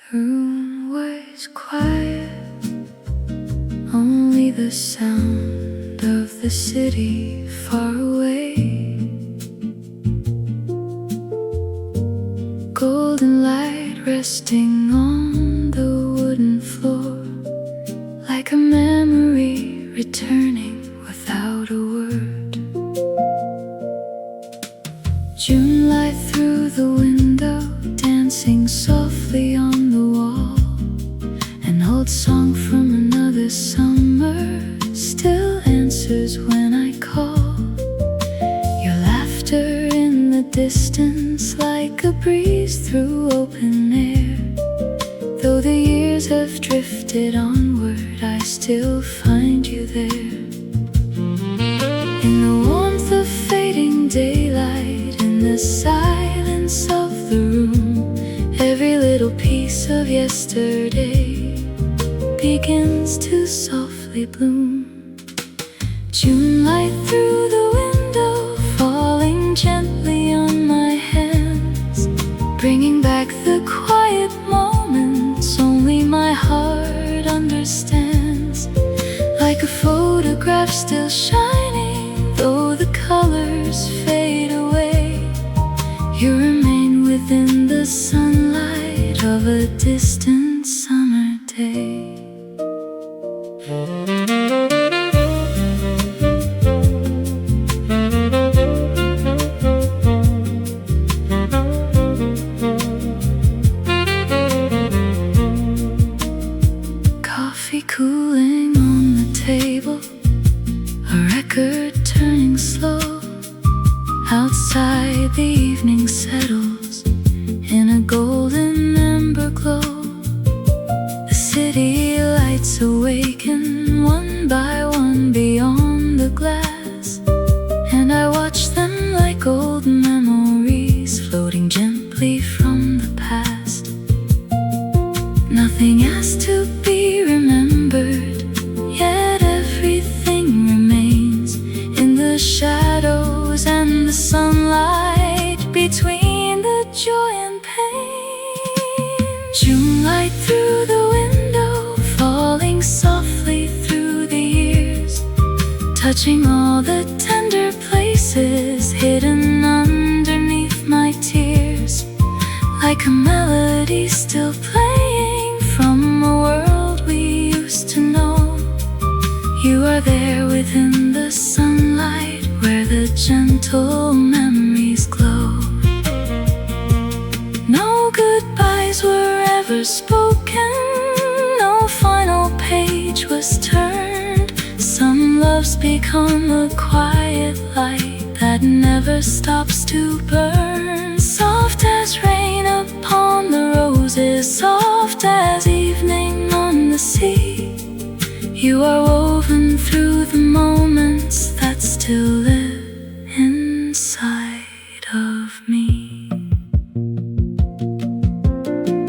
The room was quiet, only the sound of the city far away. Golden light resting on the wooden floor, like a memory returning without a word. June light through the window, dancing softly on the wall. An old song from another summer still answers when I call. Your laughter in the distance, like a breeze through open air. Though the years have drifted onward, I still find you there. In the warmth of fading daylight, in the silence of the room, every little piece of yesterday begins to softly bloom. June light through the window, falling gently on my hands, bringing back the quiet moments only my heart understands. Like a photograph still shining, though the colors fade away, you remain within the sunlight of a distant summer day. Coffee cooling on the table, a record turning slow. Outside the evening settles in a golden amber glow. The city lights awaken one by one beyond the glass, and I watch them like old memories floating gently from the past. Nothing has to be remembered, yet everything remains in the shadows and the sunlight, between the joy and pain. June light through the window, falling softly through the years, touching all the tender places hidden underneath my tears. Like a melody still playing from a world we used to know, you are there within the sunlight where the gentle memories glow. No goodbyes were ever spoken, no final page was turned. Some loves become a quiet light that never stops to burn. Soft as rain upon the roses, soft as evening on the sea, you are woven through the moments that still live inside of me.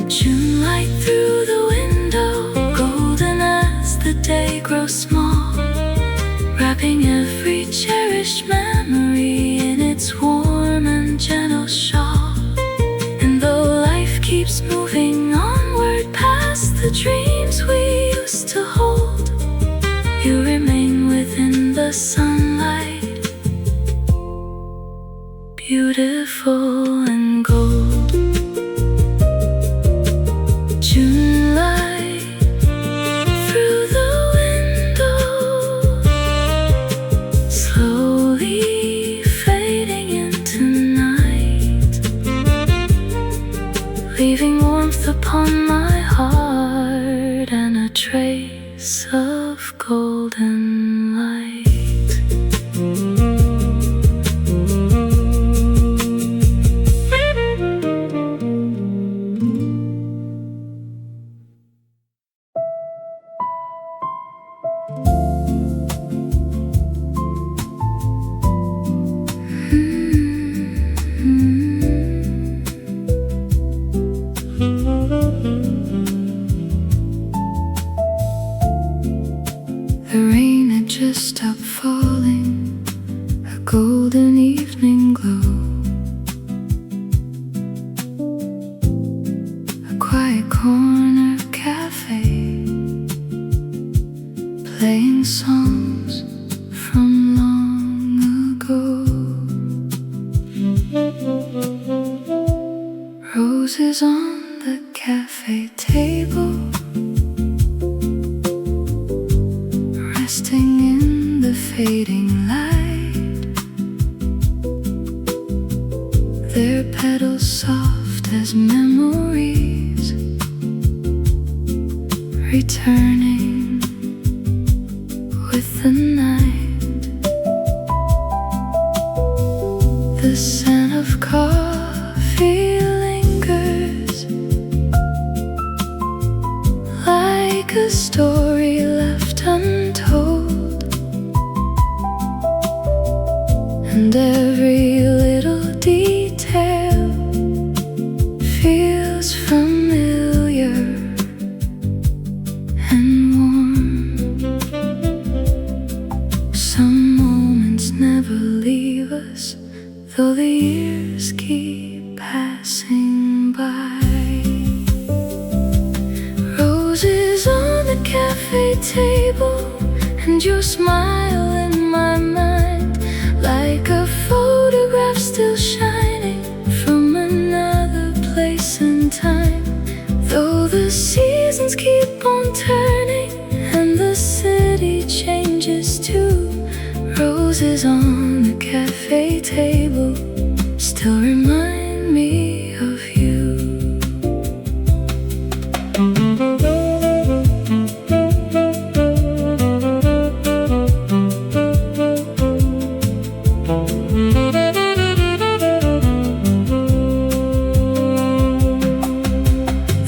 June light through the window, golden as the day grows small, wrapping every cherished memory in its warm and gentle shawl. And though life keeps moving onward past the dreams we used to hold, you remain within the sunlight, beautiful and gold. June light through the window, slowly fading into night, leaving warmth upon my heart and a trace of golden light. The rain had songs from long ago. Roses on the cafe table, resting in the fading light, their petals soft as memories, returning with the night. The scent of coffee lingers like a story left untold, and every little detail feels familiar and warm. Some moments never leave us, though the years keep passing by. Roses on the cafe table, and your smile in my mind, like a photograph still shining from another place and time. Though the seasons keep on turning and the city changes too, roses on the cafe table still remind me of you.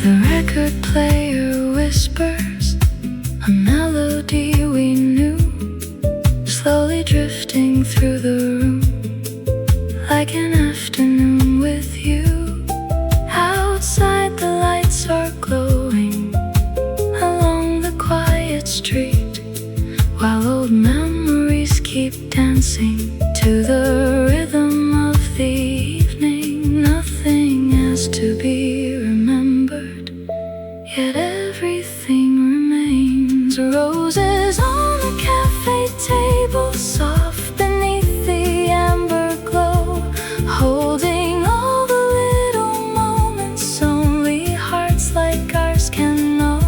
The record player whispers a melody we knew, slowly drifting through the room, like an afternoon with you. Outside the lights are glowing along the quiet street, while old memories keep dancing to the rhythm of the evening. Nothing has to be remembered, yet everything remains. Roses on the cafe table, soft beneath the amber glow, holding all the little moments only hearts like ours can know.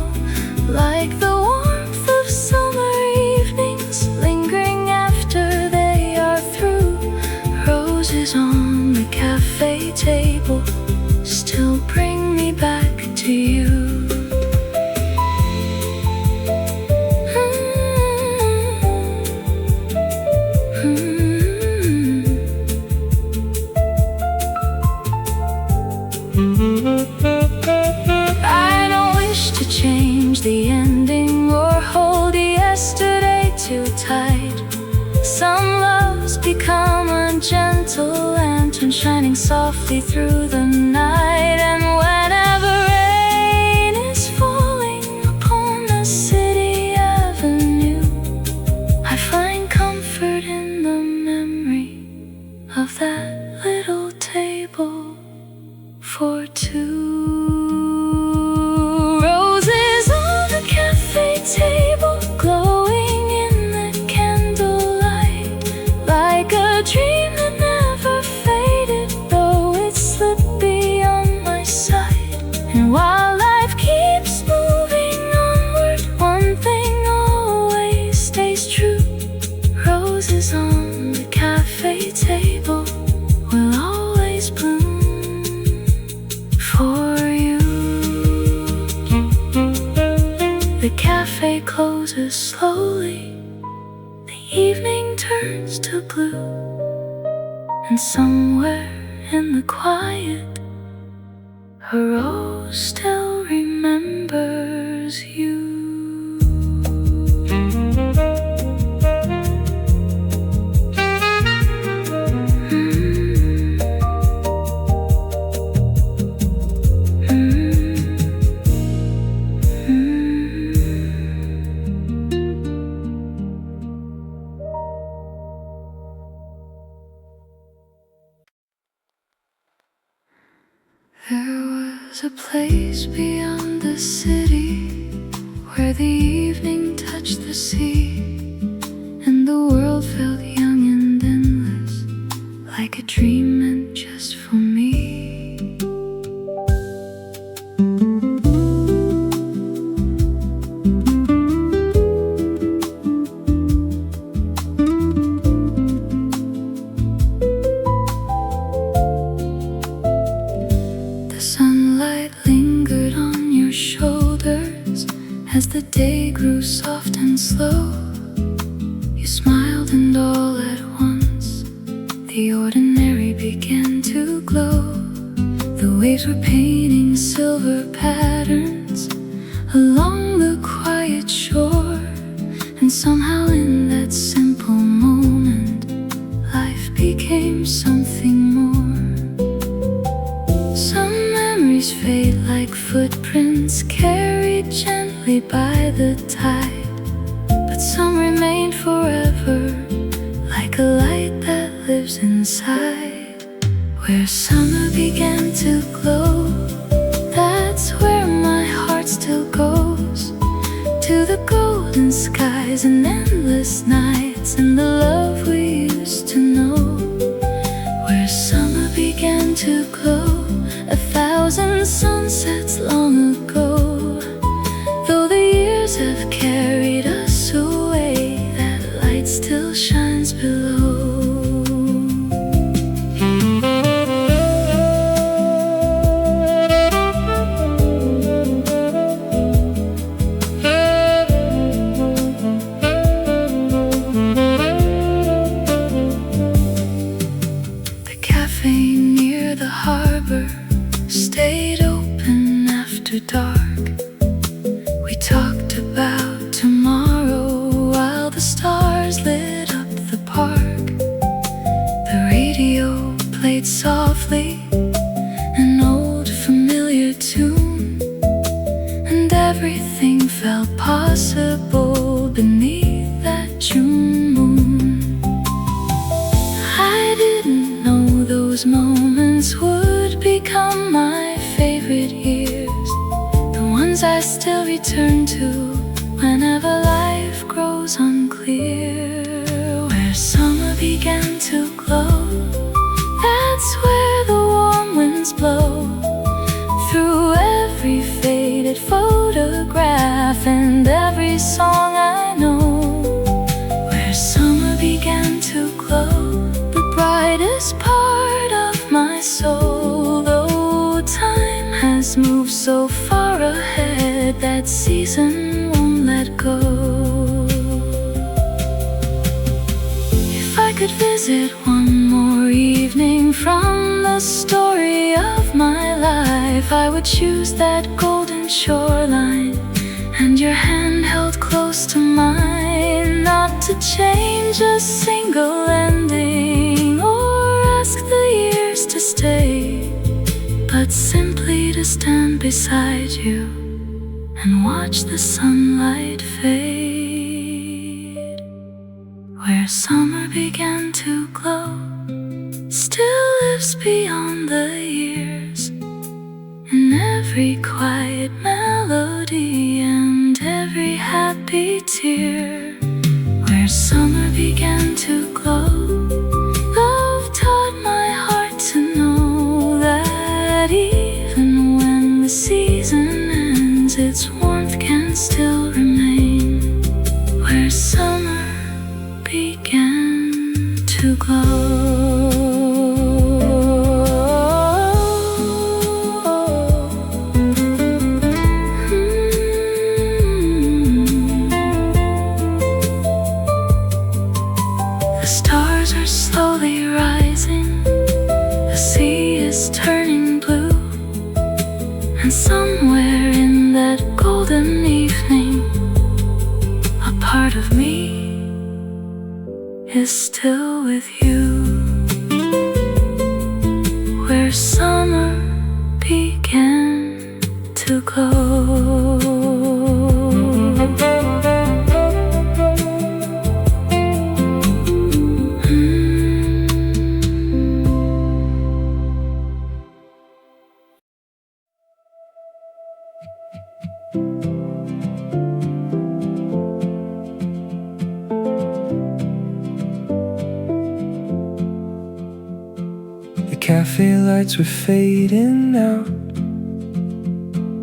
Like the warmth of summer evenings lingering after they are through, roses on the cafe table still bring me back to you. I don't wish to change the ending or hold yesterday too tight. Some loves become a gentle lantern shining softly through the night, and whenever rain is falling upon the city avenue, I find comfort in the memory of that little table for two. Roses on the cafe table, glowing in the candlelight, like a dream that never faded, though it slipped beyond my sight. And while life keeps moving onward, one thing always stays true: roses on the cafe table will always bloom for you. The cafe closes slowly, the evening turns to blue, and somewhere in the quiet, a rose still remembers you. There was a place beyond the city where the evening touched the sea. and the world felt young and endless, like a dream meant just for me. The sunlight lingered on your shoulders as the day grew soft and slow. You smiled and all at once the ordinary began to glow. The waves were painting silver patterns along the quiet shore, and somehow in that simple moment life became something more. Some memories fade like footprints carried gently by the tide, but some remain forever, like a light that lives inside. Where summer began to glow, that's where my heart still goes. To the golden skies and endless nights and the love we used to know. Where summer began to glow, 1,000 sunsets long ago. Though the years have carried us away, that light still shines below. The cafe near the harbor stayed open after dark. We talked about tomorrow while the stars lit up the park. The radio played softly an old familiar tune, and everything felt possible beneath that June moon. I didn't know those moments would become my favorite years, the ones I still return to whenever life grows unclear. Where summer began to glow, that's where the warm winds blow through every faded photograph and every song I know. Where summer began to glow, the brightest part of my soul. Though time has moved so far ahead, that season won't let go. If I could visit one more evening from the story of my life, I would choose that golden shoreline and your hand held close to mine. Not to change a single ending or ask the years to stay, but simply to stand beside you and watch the sunlight fade. Where summer began to glow still lives beyond the years, in every quiet melody and every happy tear. Where summer began to glow, love taught my heart to know that even when the season ends, its warmth can still remain. Where summer began to glow. The stars are slowly rising, the sea is turning blue, and somewhere in that golden evening, a part of me is still with you. Where summer began to glow. cafe lights were fading out.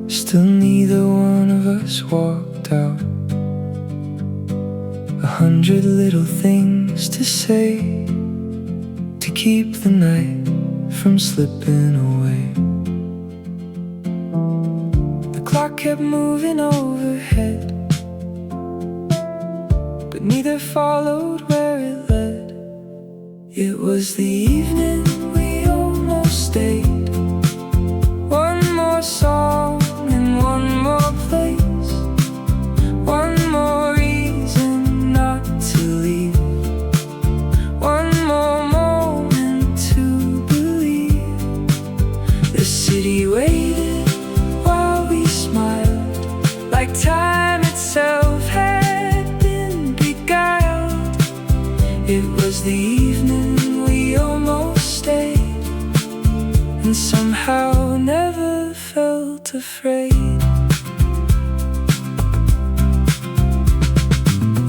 Still neither one of us walked out. 100 little things to say to keep the night from slipping away. The clock kept moving overhead, but neither followed where it led. It was the evening we almost stayed. One more song and one more place, one more reason not to leave, one more moment to believe. The city waited while we smiled, like time itself had been beguiled. It was the evening we almost stayed, and somehow never felt afraid.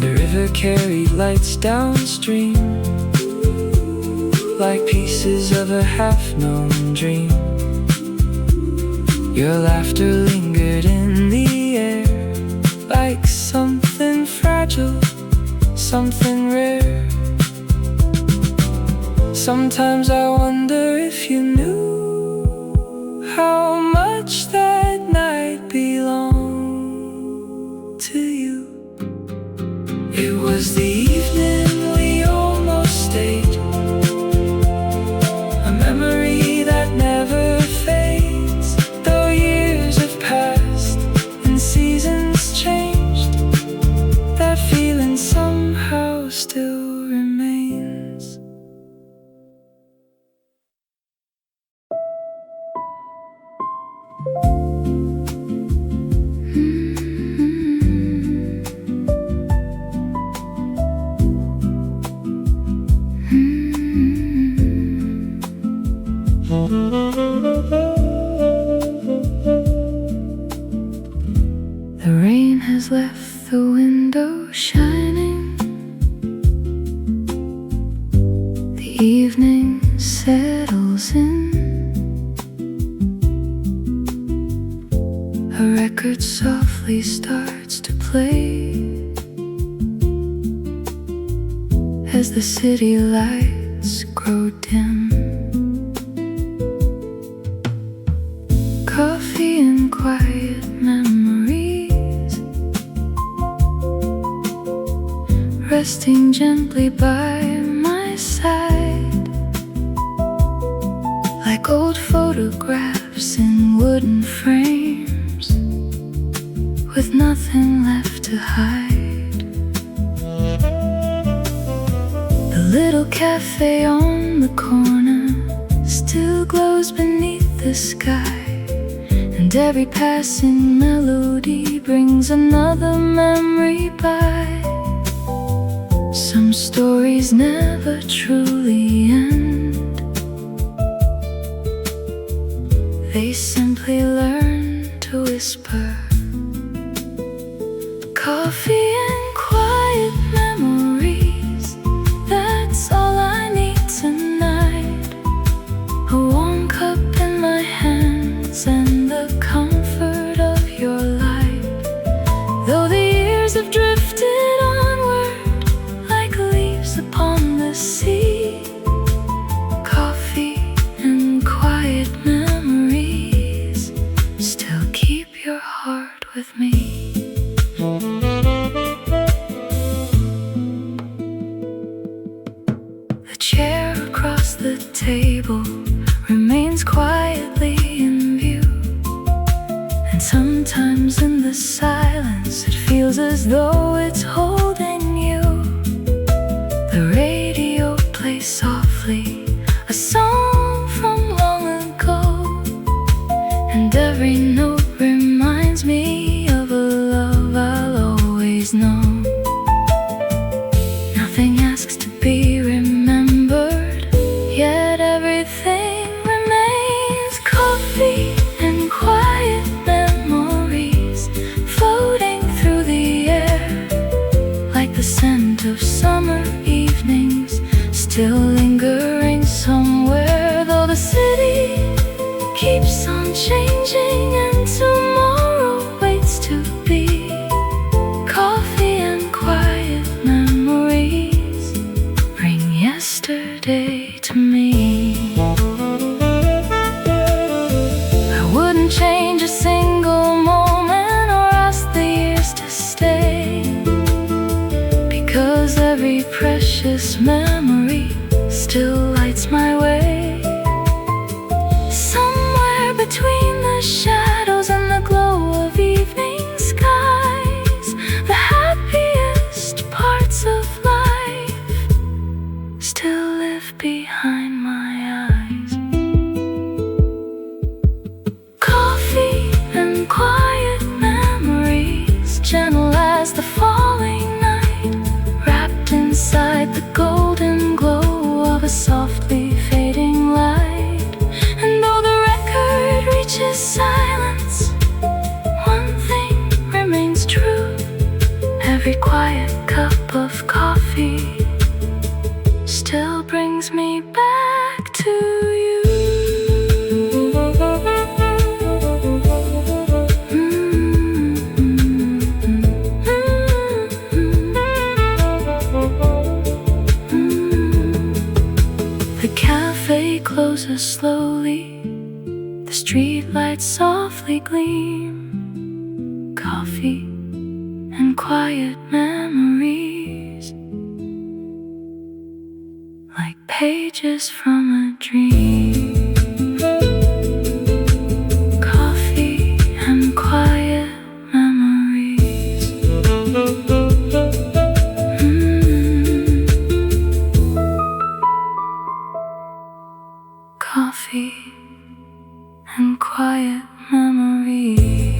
The river carried lights downstream, like pieces of a half-known dream. Your laughter lingered in the air, like something fragile, something rare. Sometimes I wonder if you knew how much that night belonged to you. It was the evening we almost stayed, a memory that never fades. Though years have passed and seasons changed, that feeling somehow still remains. The rain has left the window shining. The evening settles in. A record softly starts to play as the city lights grow dim. Coffee and quiet memories resting gently by my side, like old photographs in wooden frames with nothing left to hide. The little cafe on the corner still glows beneath the sky, and every passing melody brings another memory by. Some stories never truly end, they simply learn to whisper. Coffee and quiet memories, that's all I need tonight. A warm cup in my hands and the comfort of your light. Though the years have drifted onward like leaves upon the sea, coffee and quiet memories still keep your heart with me. The chair across the table remains quietly in view, and sometimes in the silence it feels as though it's holding you. The radio plays softly, a song from long ago, and every note reminds me of a love I'll always know. Nothing asks to be remembered, yet everything remains. Coffee and quiet memories floating through the air, like the scent of summer evenings still lingering somewhere. Though the city changing and tomorrow waits to be. Coffee and quiet memories bring yesterday to me. I wouldn't change a single moment or ask the years to stay, because every precious memory still lights my way. Somewhere between the shadows and the glow of evening skies, the happiest parts of life still live behind my eyes. Coffee and quiet memories, gentle as the falling night, wrapped inside the golden glow of a softly fading light. And though the record reaches silence, one thing remains true: every quiet cup of coffee still brings me back to you. The cafe closes slowly, the streetlights softly gleam. Coffee and quiet memories, like pages from a dream. Coffee and quiet memories. Coffee and quiet memories.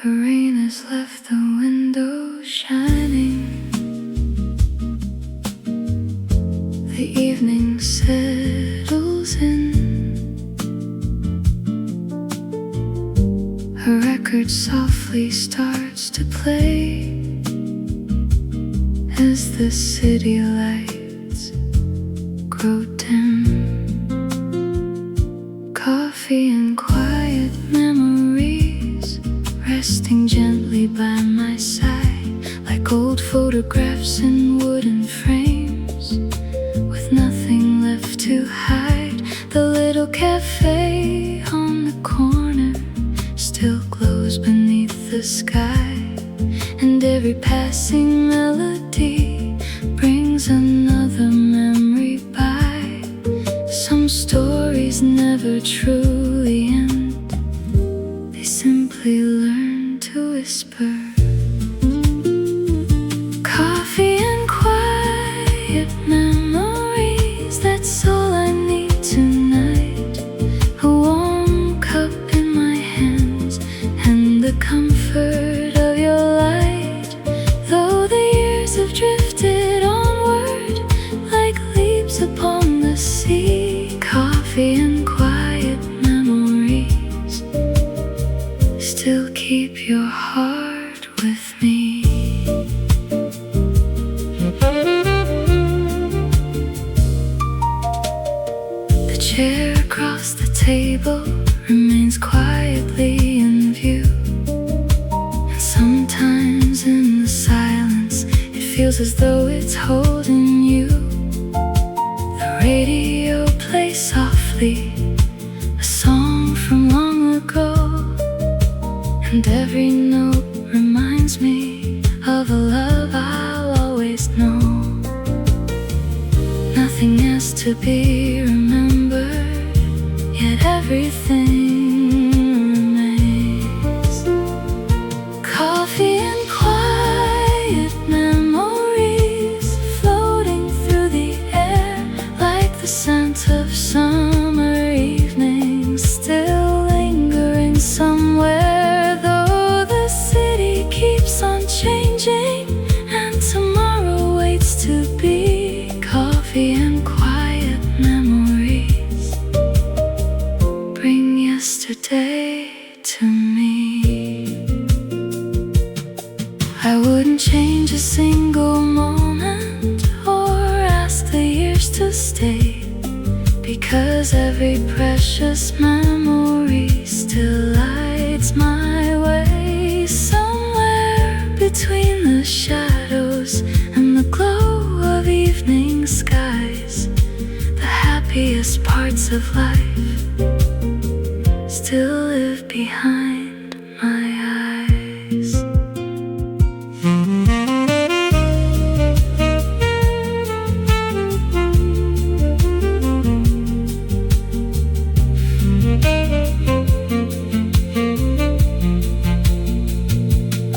The rain has left the window shining. The evening settles in. A record softly starts to play as the city lights grow dim. Coffee and quiet memories resting gently by my side, like old photographs in wooden frames with nothing left to hide. The little cafe on the corner still glows beneath the sky, and every passing melody brings another memory by. Some stories never truly end, they simply learn to whisper. Coffee and quiet memories, that's all I need tonight. A warm cup in my hands and the comfort of your light. Though the years have drifted onward like leaves upon the sea, coffee and quiet memories still keep your heart with me. The chair across the table remains quietly in view, and sometimes in the silence it feels as though it's holding you. The radio plays softly, a song from long ago, and every note reminds me of a love I'll always know. Nothing has to be remembered, yet everything remains. Coffee and quiet memories floating through the air, like the scent of summer evenings still lingering somewhere. Though the city keeps on changing and tomorrow waits to be. Coffee and quiet memories to me. I wouldn't change a single moment or ask the years to stay, because every precious memory still lights my way. Somewhere between the shadows and the glow of evening skies, the happiest parts of life still live behind my eyes.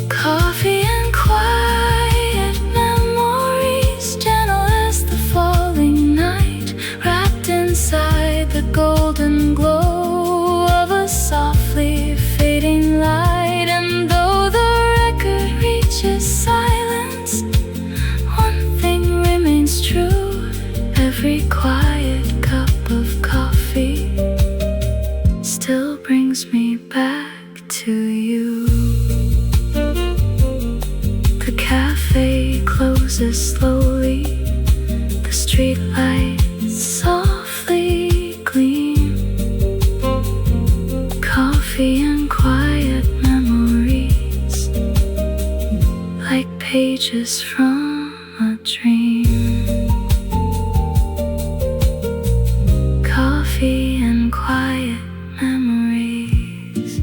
Coffee and quiet memories, gentle as the falling night, wrapped inside the golden glow of a softly fading light. And though the record reaches silence, one thing remains true: every quiet cup of coffee still brings me back to you. The cafe closes slowly, the streetlights softly gleam. Coffee and quiet memories, like pages from a dream. Coffee and quiet memories.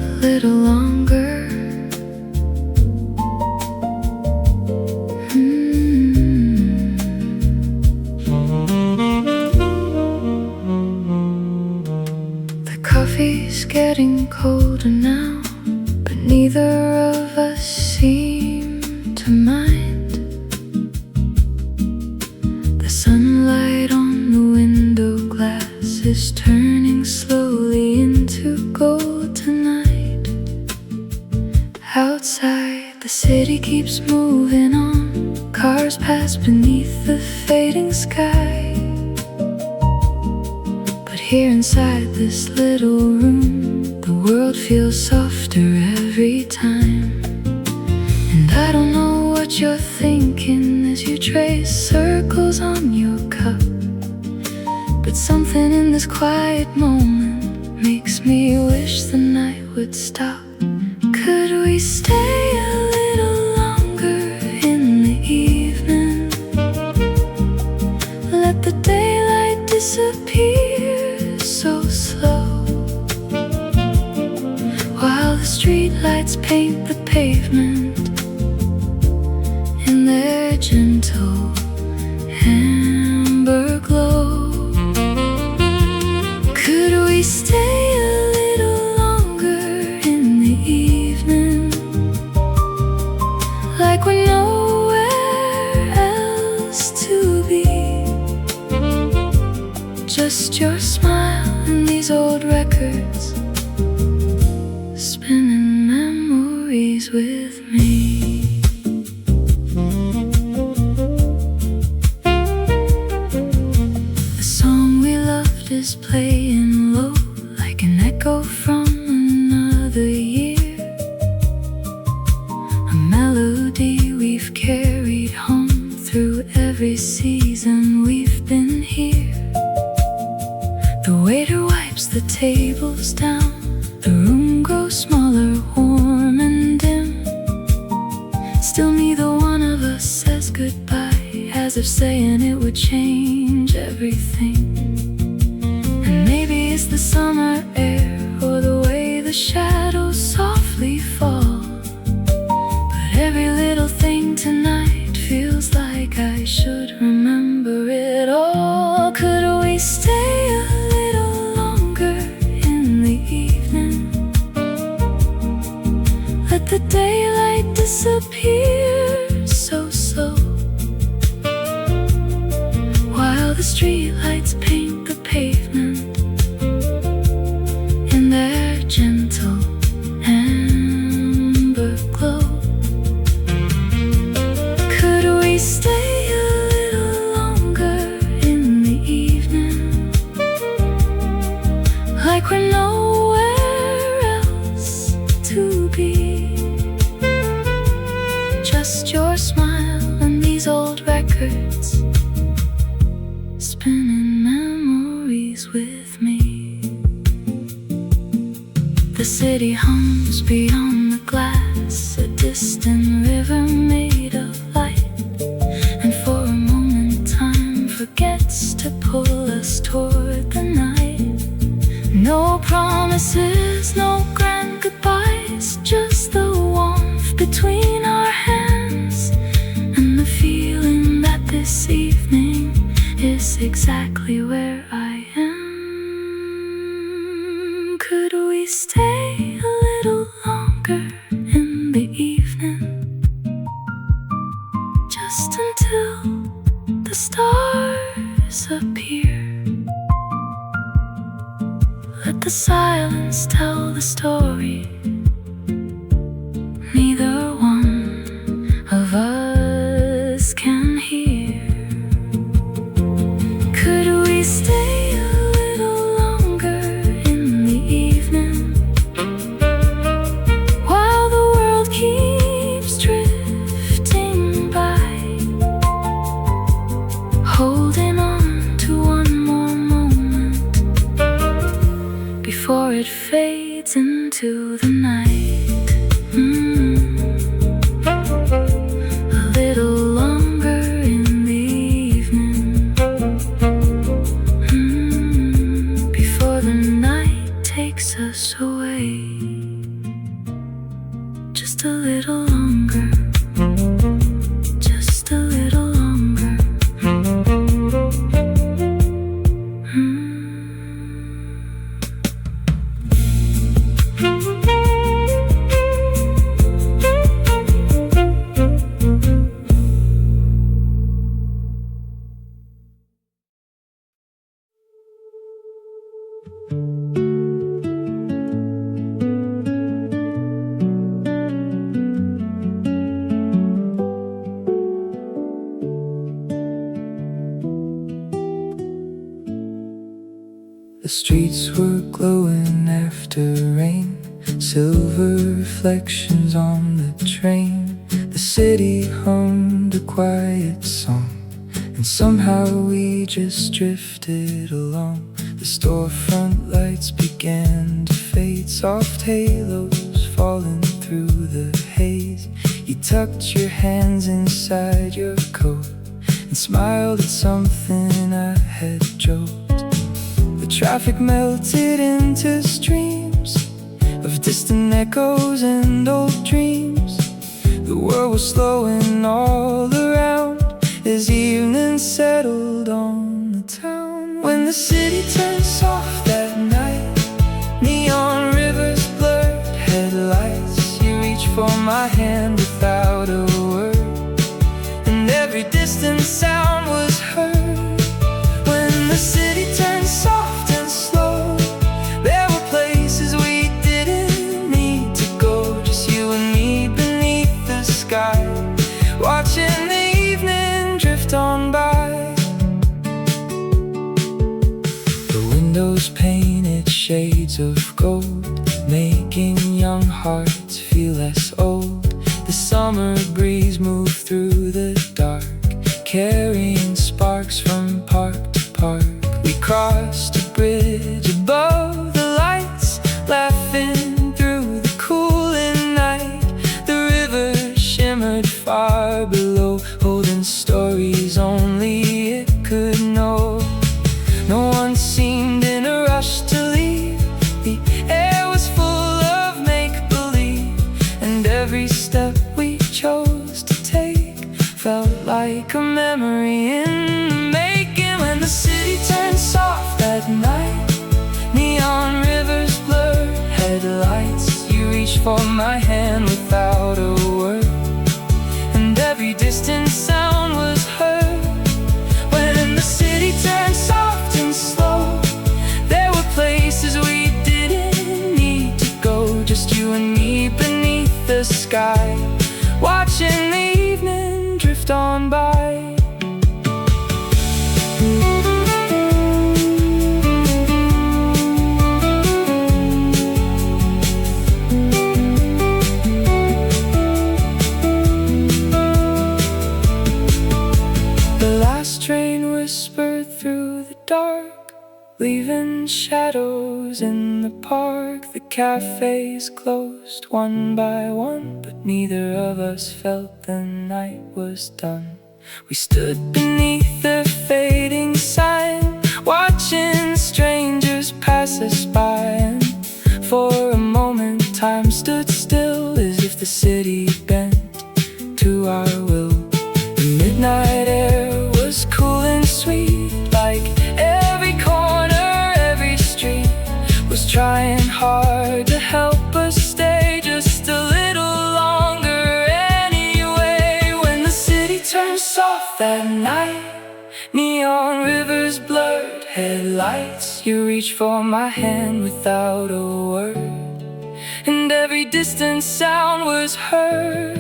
A little longer. The coffee's getting colder now, but neither of us seem to mind. The sunlight on the window glass is turning slowly into gold tonight. Outside, the city keeps moving on. Cars pass beneath the fading sky. But here inside this little room, the world feels softer every time. And I don't know what you're thinking as you trace circles on your cup, but something in this quiet moment makes me wish the night would stop. Could we stay a little longer in the evening? Let the daylight disappear so slow, while the streetlights paint the pavement in their gentle amber glow. Could we stay a little longer in the evening, like we're nowhere else to be? Just your smile and these old records, spinning memories with me. The song we loved is playing low, like an echo from another year. A melody we've carried home through every season we've been here. The waiter wipes the tables down, the room grows smaller, warm and dim. Still neither one of us says goodbye, as if saying it would change everything. And maybe it's the summer air or the way the shadows softly fall, but every little thing tonight feels like I should remember it all. Could we stay a little longer in the evening? Let the daylight disappear so slow, streetlights paint the pavement in their gentle amber glow. Could we stay a little longer in the evening, like we're nowhere else to be? Just your smile and these old records, spinning memories with me. The city hums beyond the glass, a distant river made of light, and for a moment time forgets to pull us toward the night. No promises, no grand goodbyes, just the warmth between our hands and the feeling that this evening is exactly where I am. Could we stay a little longer in the evening, just until the stars appear? Let the silence tell the story. Neither one of us can hear. Could we stay a little longer in the evening, while the world keeps drifting by, holding on to one more moment before it fades into the night? A little longer in the evening, before the night takes us away. Just a little longer, just a little longer. The streets were glowing after rain, silver reflections on the train. The city hummed a quiet song, and somehow we just drifted along. The storefront lights began to fade, soft halos falling through the haze. You tucked your hands inside your coat and smiled at something I had joked. The traffic melted into streams of distant echoes and old dreams. The world was slowing all around as evening settled on the town. When the city turned soft that night, neon rivers blurred headlights. You reached for my hand without a word, and every distant sound was heard. When the city turned soft and slow, there were places we didn't need to go, just you and me beneath the sky, watching the evening drift on by. The windows painted shades of gold, making young hearts feel less old. The summer breeze moved through the dark, carrying sparks from park to park. We crossed a bridge above the lights, laughing through the cooling night. The river shimmered far below, holding stories only it could know. No one seemed in a rush to leave. The air was full of make-believe, and every step we chose to take felt like a memory in the making. When the city turned soft that night, neon rivers blurred headlights. You reached for my hand without a word, and every distant sound was heard. When the city turned by. The last train whispered through the dark, leaving shadows in the park. The cafés closed one by one, but neither of us felt the night was done. We stood beneath the fading sign, watching strangers pass us by, and for a moment time stood still, as if the city bent to our will. The midnight air was cool and sweet, like every corner, every street was trying hard to help us stay just a little longer anyway. When the city turned soft that night, neon rivers blurred headlights, you reached for my hand without a word, and every distant sound was heard.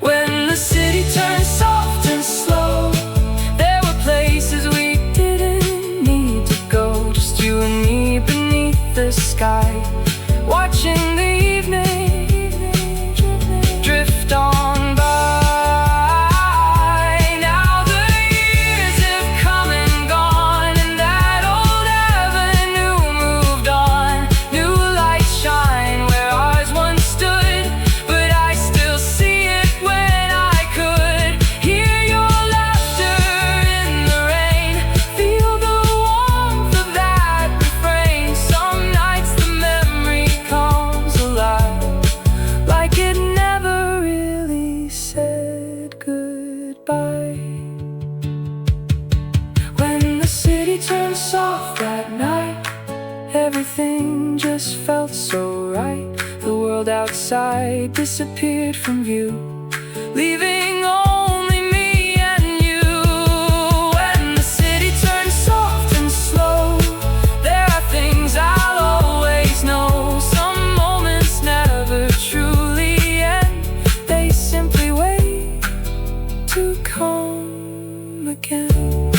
When the city turned soft and slow, there were places we didn't need to go, just you and me beneath the sky, watching the evening drift on by. Now the years have come and gone, and that old avenue moved on. New lights shine where ours once stood, but I still see it when I could hear your laughter in the rain, feel the warmth of that refrain. Some nights the memory comes alive, like it never really said goodbye. When the city turned soft that night, everything just felt so right. The world outside disappeared from view, leaving only me and you. When the city turns soft and slow, there are things I'll always know. Some moments never truly end, they simply wait to come again.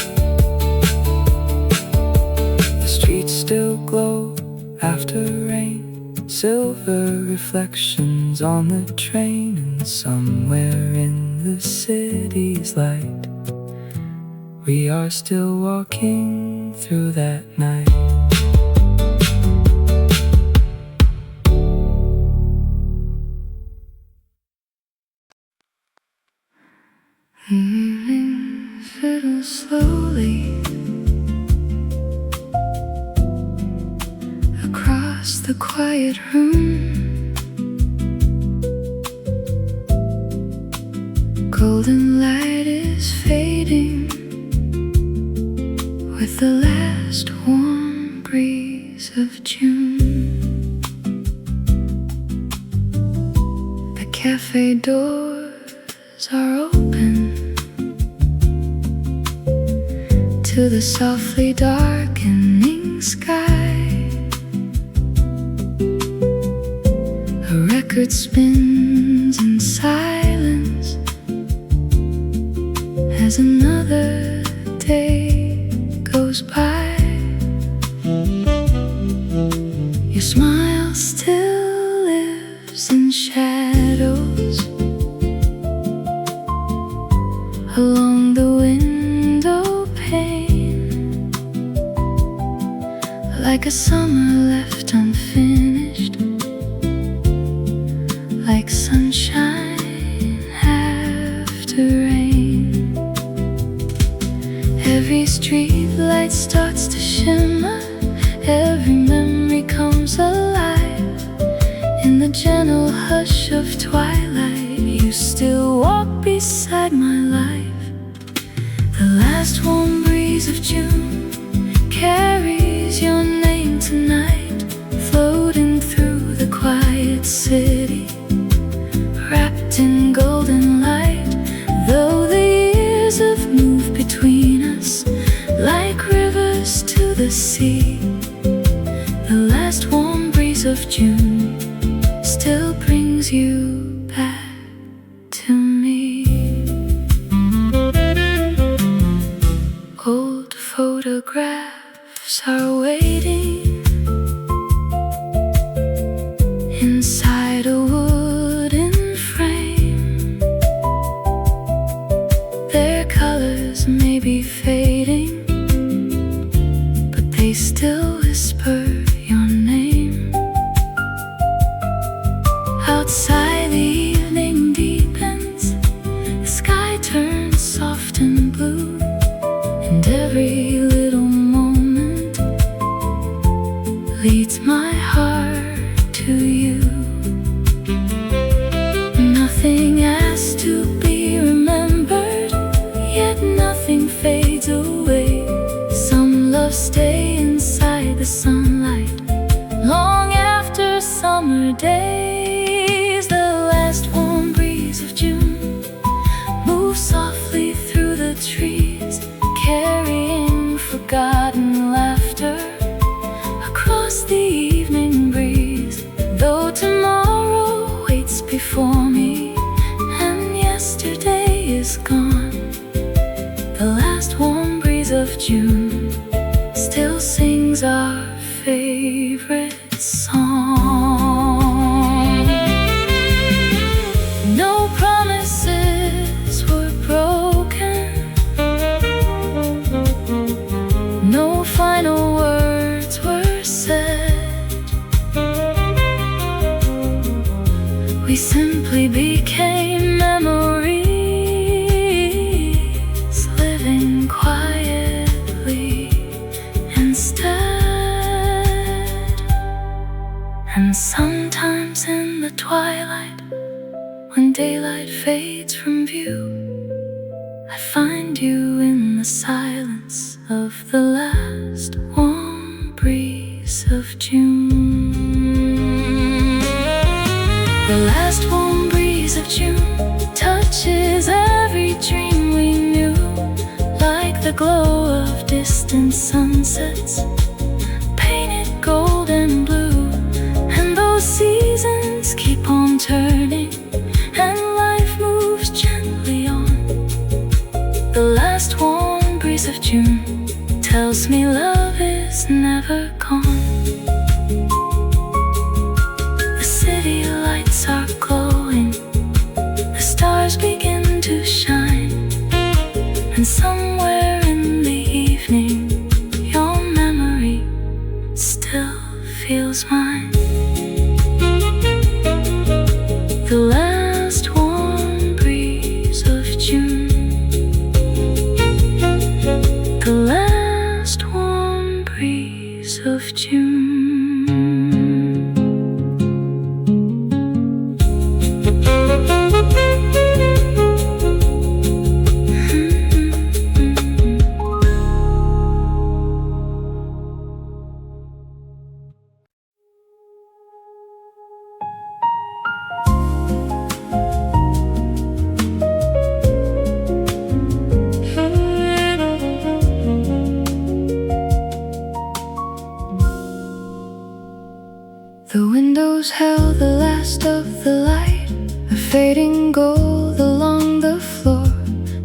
The streets still glow after rain, silver reflections on the train, and somewhere in the city's light, we are still walking through that night. Evening fiddle slowly across the quiet room. Golden light is fading with the last warm breeze of June. The cafe doors are open to the softly darkening sky. A record spins in silence as another day goes by. Your smile still lives in shadows along the window pane, like a summer left unfinished, like sunshine after rain. Every street light starts to shimmer, every memory comes alive. In the gentle hush of twilight, you still walk beside my life. The last warm breeze of June carries your name tonight, floating through the quiet city, wrapped in golden light. Though the years have moved between us, like rivers to the sea, the last warm breeze of June still brings you back to me. photographs are waiting inside a wooden frame. Their colors may be fading, but they still whisper your name. Outside the evening deepens, the sky turns soft and blue, and every little moment leads my heart to you. Nothing has to be remembered, yet nothing fades away. Some love stay inside the sunlight long after summer days. The last warm breeze of June moves softly through the trees, carrying forgotten laughter across the evening breeze. Though tomorrow waits before me and yesterday is gone, the last warm breeze of June still sings our favorite song. No promises were broken, no final words were said. We simply became memories, living quietly instead. And sometimes in the twilight, when daylight fades from view, I find you in the silence of the last warm breeze of June. The last warm breeze of June touches every dream we knew, like the glow of distant sunsets, painted gold and blue. And those seasons keep on turning, and life moves gently on. The last warm breeze of June tells me love is never gone. The city lights are glowing, the stars begin to shine, and somewhere in the evening your memory still feels mine. The last warm breeze of June, the last warm breeze of June. The windows held the last of the light, a fading gold along the floor.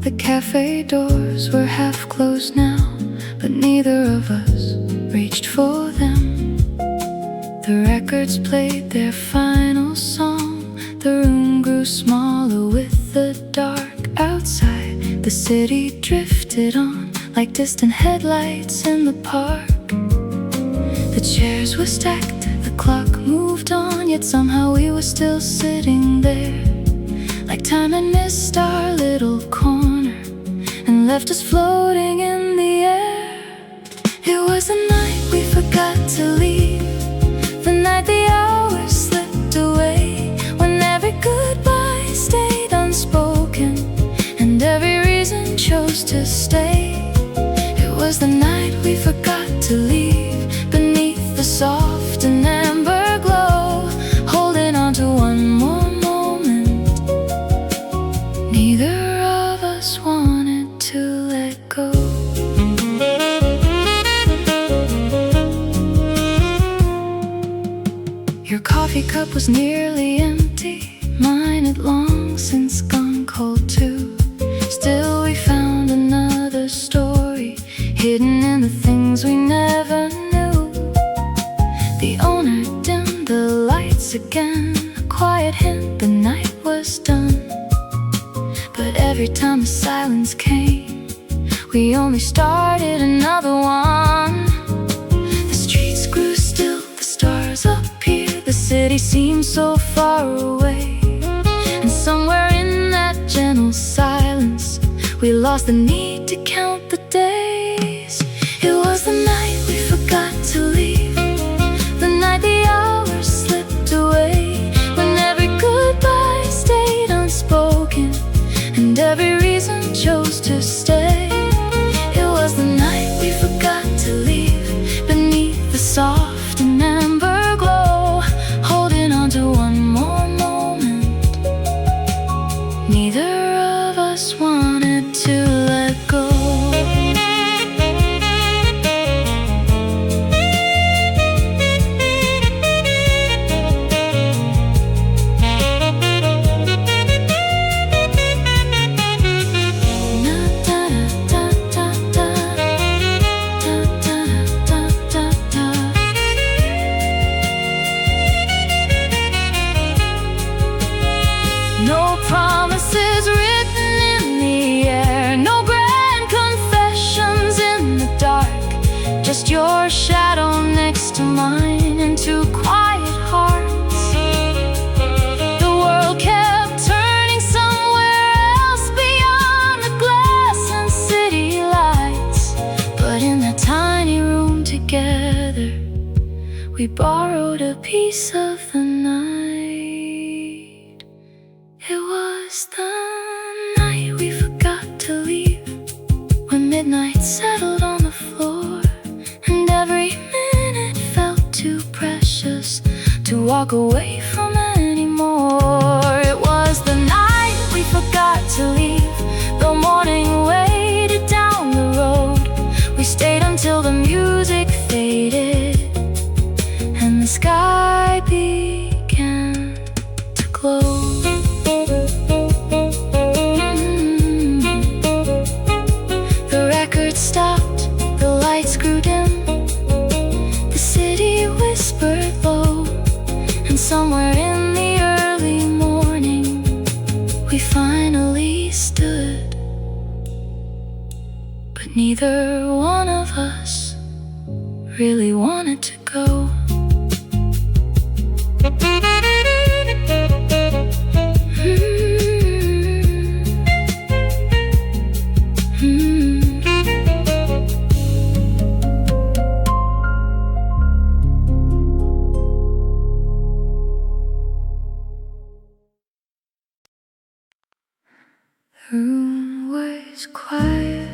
The cafe doors were half closed now, but neither of us reached for them. The records played their final song. The room grew smaller with the dark outside. The city drifted on like distant headlights in the park. The chairs were stacked, the clock moved on, yet somehow we were still sitting there, like time had missed our little corner and left us floating in the air. It was the night we forgot to leave, the night the hours slipped away, when every goodbye stayed unspoken and every reason chose to stay. It was the night we forgot to leave, beneath the soft and amber glow, holding on to one more moment. Neither of us wanted to let go. Your coffee cup was nearly empty, mine had long since gone cold too. Still we found another story hidden in the things once again a quiet hint, the night was done. But every time the silence came, we only started another one. The streets grew still, the stars appeared, the city seemed so far away. And somewhere in that gentle silence, we lost the need to count the days. It was the night we forgot to leave, the night the hours slipped away, when every goodbye stayed unspoken and every reason chose to stay. It was the night we forgot to leave, beneath the soft and amber glow, holding on to one more moment. Neither of us wanted to let go. No promises written in the air, no grand confessions in the dark, just your shadow next to mine and two quiet hearts. The world kept turning somewhere else beyond the glass and city lights, but in that tiny room together, we borrowed a piece of the night. It was the night we forgot to leave, when midnight settled on the floor, and every minute felt too precious to walk away from anymore. It was the night we forgot to leave, the morning waited down the road. We stayed until the music faded and the sky began to glow. Stopped, the lights grew dim, the city whispered low, and somewhere in the early morning, we finally stood. But neither one of us really wanted to go. The room was quiet,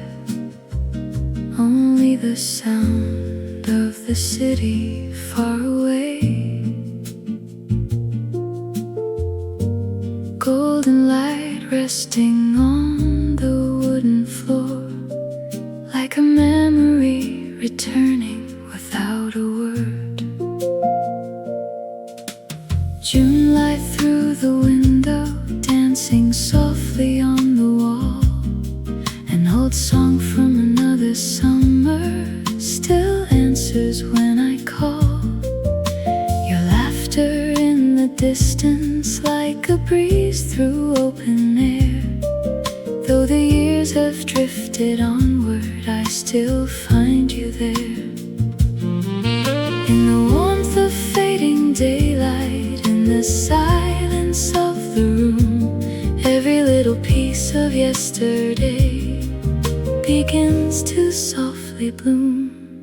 only the sound of the city far away. Golden light resting on the wooden floor, like a memory returning without a word. June light through the window, dancing softly on the wall. An old song from another summer still answers when I call. Your laughter in the distance, like a breeze through open air. Though the years have drifted onward, I still find you there. In the warmth of fading daylight, in the silence of the room, every little piece of yesterday begins to softly bloom.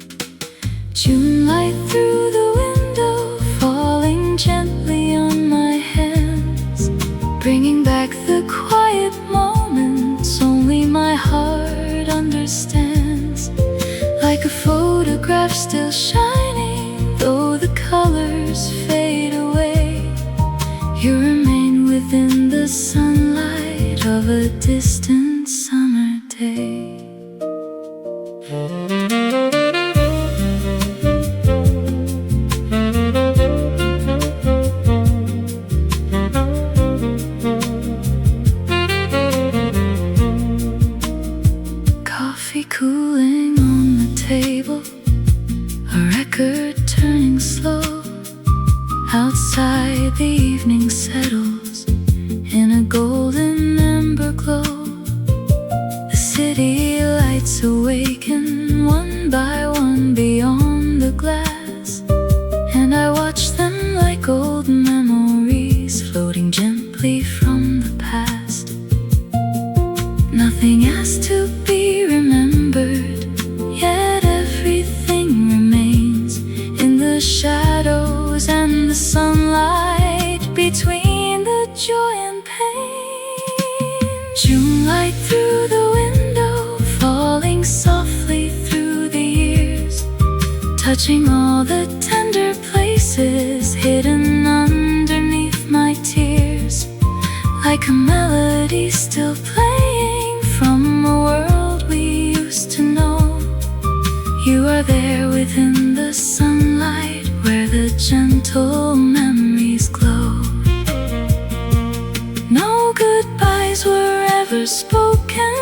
June light through the window, falling gently on my hands, bringing back the quiet moments only my heart understands. Like a photograph still shining, though the colors fade away, you remain within the sunlight of a distant summer day. Coffee cooling on the table, a record turning slow. Outside Outside the evening settles in a golden amber glow. The city lights awaken one by one beyond the glass, and I watch them like old memories floating gently from the past. Nothing has to be remembered, yet everything remains in the shadows and the sunlight, between the joy and pain. June light through the window, falling softly through the years, touching all the tender places hidden underneath my tears. Like a melody still playing from a world we used to know. You are there within the sunlight, where the gentle memories glow. No goodbyes were ever spoken,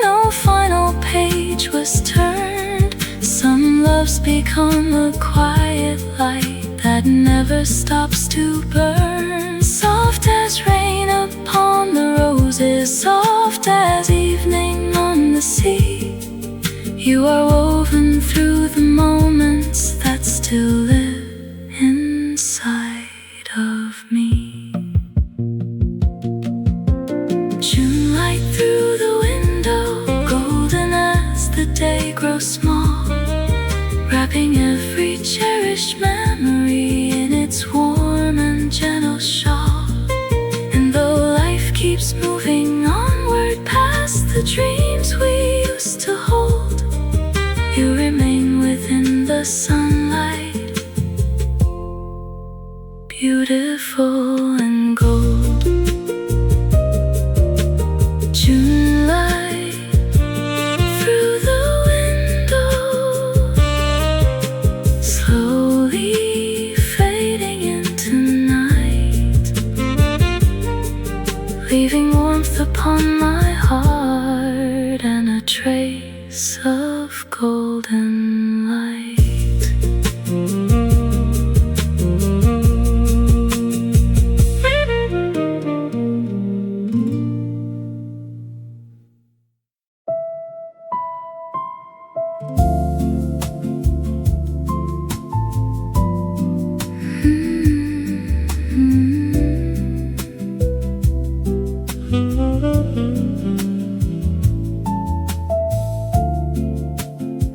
no final page was turned. Some loves become a quiet light that never stops to burn. Soft as rain upon the roses, soft as evening on the sea. You are woven through the moments that still live inside of me. June light through the window, golden as the day grows small, wrapping every cherished memory in its warm and gentle shawl. And though life keeps moving onward past the dreams we used to hold, you remain within the sunlight, beautiful and gold. June light through the window, slowly fading into night, leaving warmth upon my heart and a trace of golden light.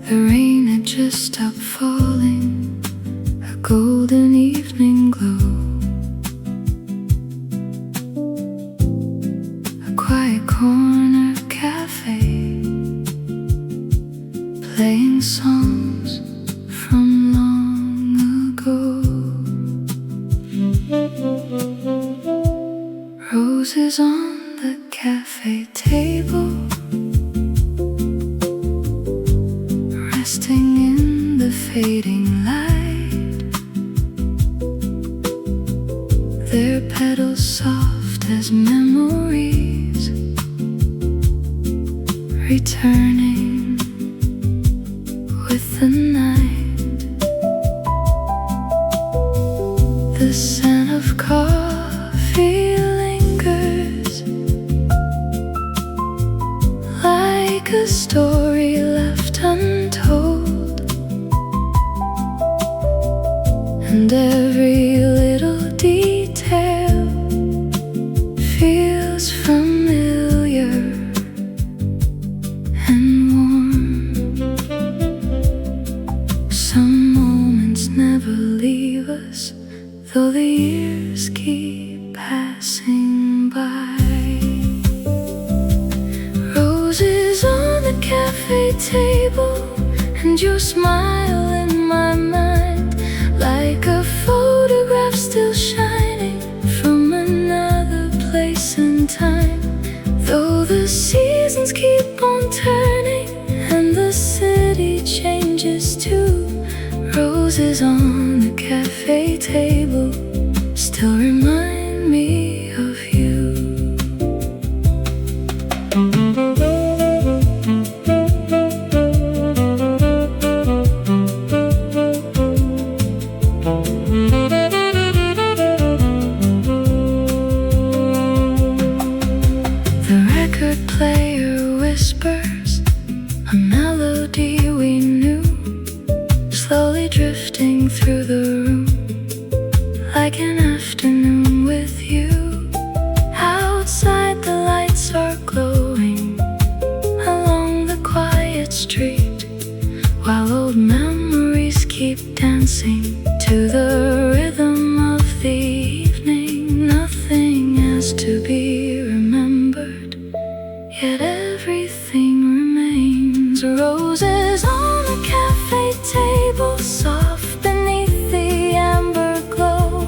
The rain had just stopped falling, a golden evening glow. A quiet corner cafe, playing songs from long ago. Roses on the cafe table, resting in the fading light, their petals soft as memories, returning with the night. The scent of coffee lingers, like a story left untold, and every little detail feels familiar and warm. Some moments never leave us, though the years keep passing by. Roses on the cafe table, and your smile in my mind, like a photograph still shining from another place and time. Though the seasons keep on turning and the city changes too, roses on the cafe table still remind me of you. melody we knew, slowly drifting through the room, like an afternoon with you. Outside the lights are glowing along the quiet street, while old memories keep dancing to the rhythm of the evening. Nothing has to be remembered, yet everything remains. Roses on the cafe table, soft beneath the amber glow,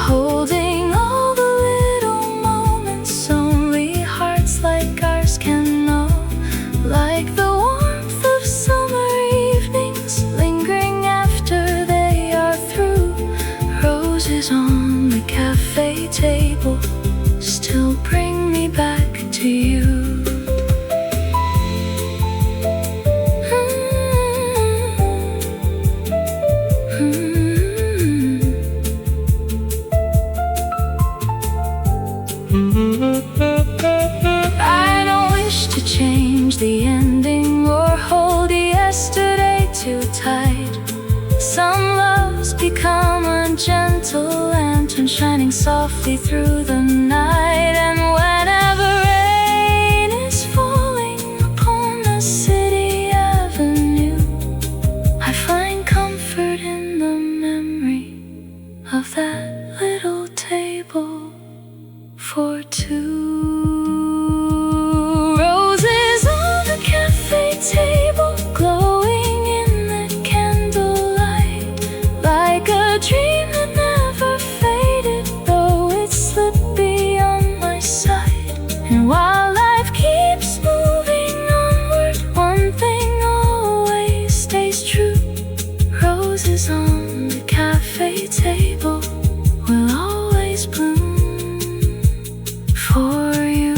holding all the little moments only hearts like ours can know. Like the warmth of summer evenings, lingering after they are through. Roses on the cafe table still bring me back to you. I don't wish to change the ending or hold yesterday too tight. Some loves become a gentle lantern shining softly through the night. And whenever rain is falling upon the city avenue, I find comfort in the memory of that little table for two. Roses on the cafe table, glowing in the candlelight, like a dream that never faded, though it slipped beyond my sight. And while life keeps moving onward, one thing always stays true. Roses on the cafe table will always bloom for you.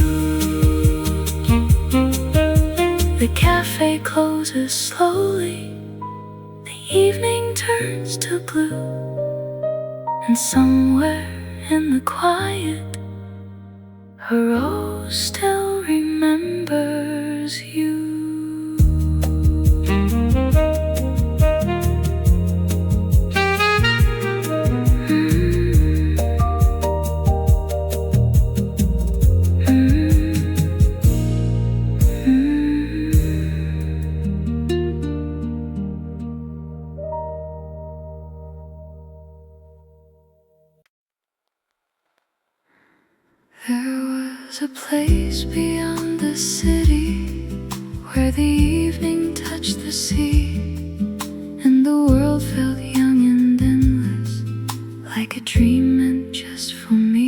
The cafe closes slowly, the evening turns to blue, and somewhere in the quiet, a rose still remembers you. There was a place beyond the city where the evening touched the sea, and the world felt young and endless, like a dream meant just for me.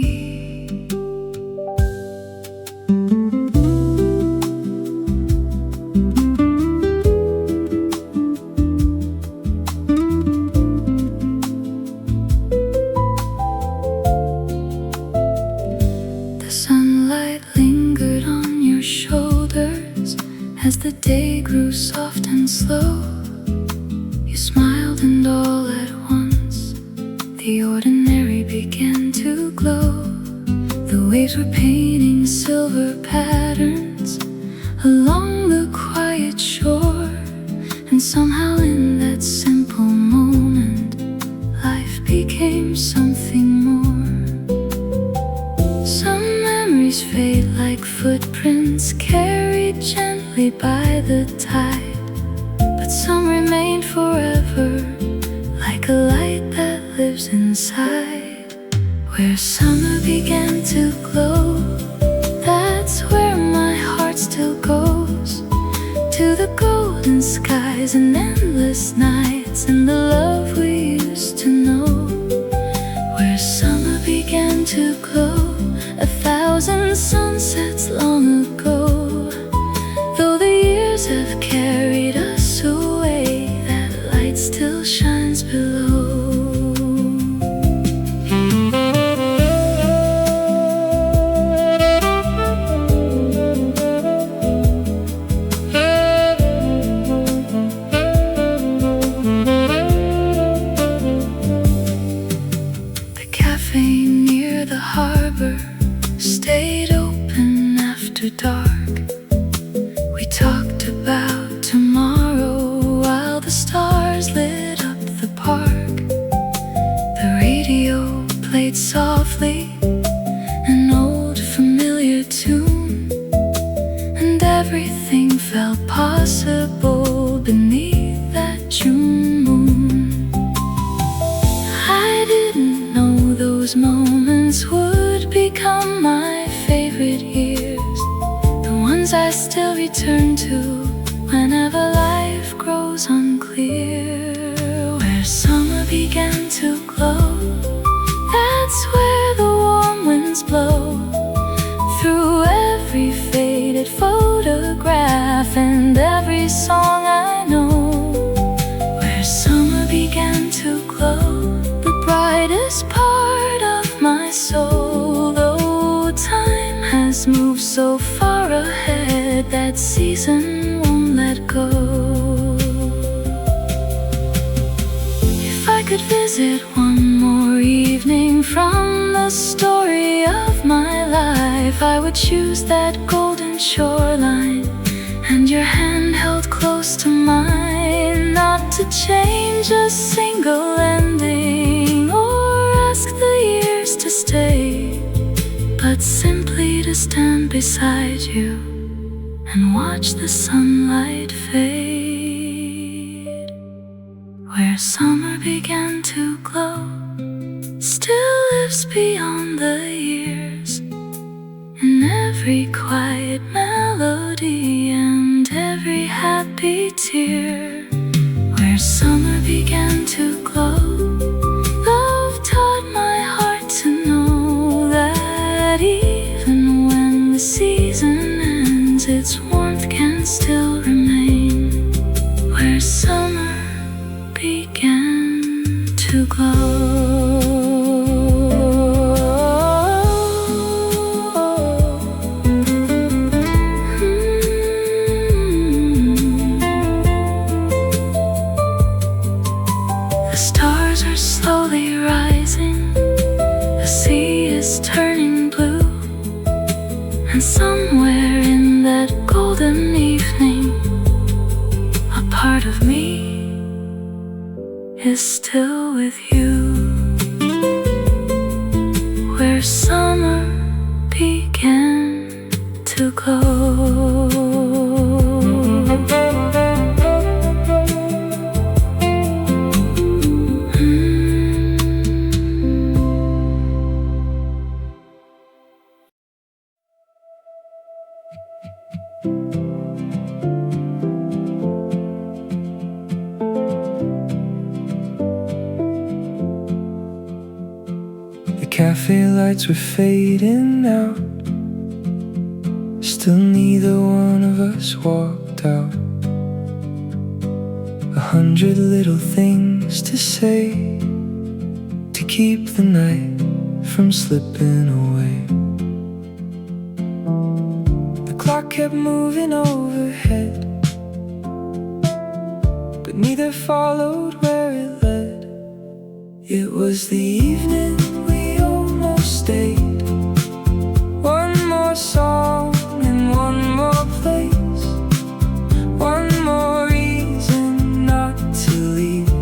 As the day grew soft and slow, you smiled and all at once the ordinary began to glow. The waves were painting silver patterns along the quiet shore, and somehow in that simple moment, life became something more. Some memories fade like footprints carried gently by the tide, but some remain forever, like a light that lives inside. Where summer began to glow, that's where my heart still goes, to the golden skies and endless nights and the love we used to know. Where summer began to glow, 1,000 sunsets long ago. Though the years have carried us away, that light still shines below. return to whenever life grows unclear. Where summer began to glow, that's where the warm winds blow through every faded photograph and every song I know. Where summer began to glow, the brightest part of my soul. Though time has moved so far ahead, that season won't let go. If I could visit one more evening from the story of my life, I would choose that golden shoreline and your hand held close to mine. Not to change a single ending or ask the years to stay, but simply to stand beside you and watch the sunlight fade. Where summer began to glow still lives beyond the years, in every quiet melody and every happy tear. Where summer began to glow, love taught my heart to know that even when the season ends, its warmth can still remain. Where summer began to glow. The stars are slowly rising, the sea is turning blue, and somewhere in that golden evening, a part of me is still with you. Where summer began to glow. The cafe lights were fading out. Still neither one of us walked out. 100 little things to say to keep the night from slipping away. The clock kept moving overhead, but neither followed where it led. It was the evening we almost stayed. One more song and one more place, one more reason not to leave,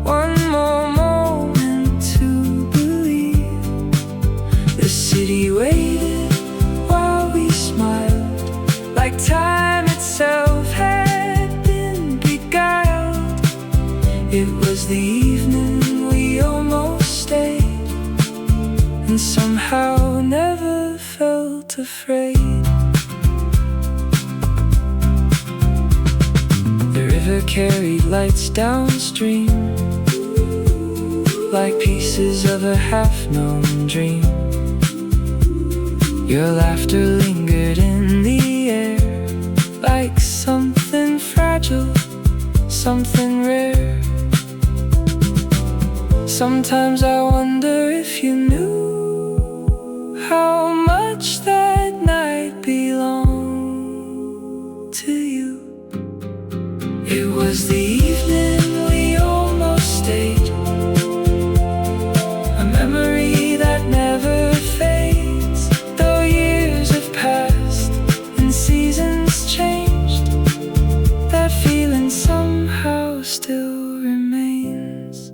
one more moment to believe. The city waited while we smiled, like time itself had been beguiled. It was the evening we almost stayed, and somehow never felt afraid. The river carried lights downstream, like pieces of a half-known dream. Your laughter lingered in the air, like something fragile, something rare. Sometimes I wonder if you knew how much that night belonged to you. It was the evening we almost stayed, a memory that never fades. Though years have passed and seasons changed, that feeling somehow still remains.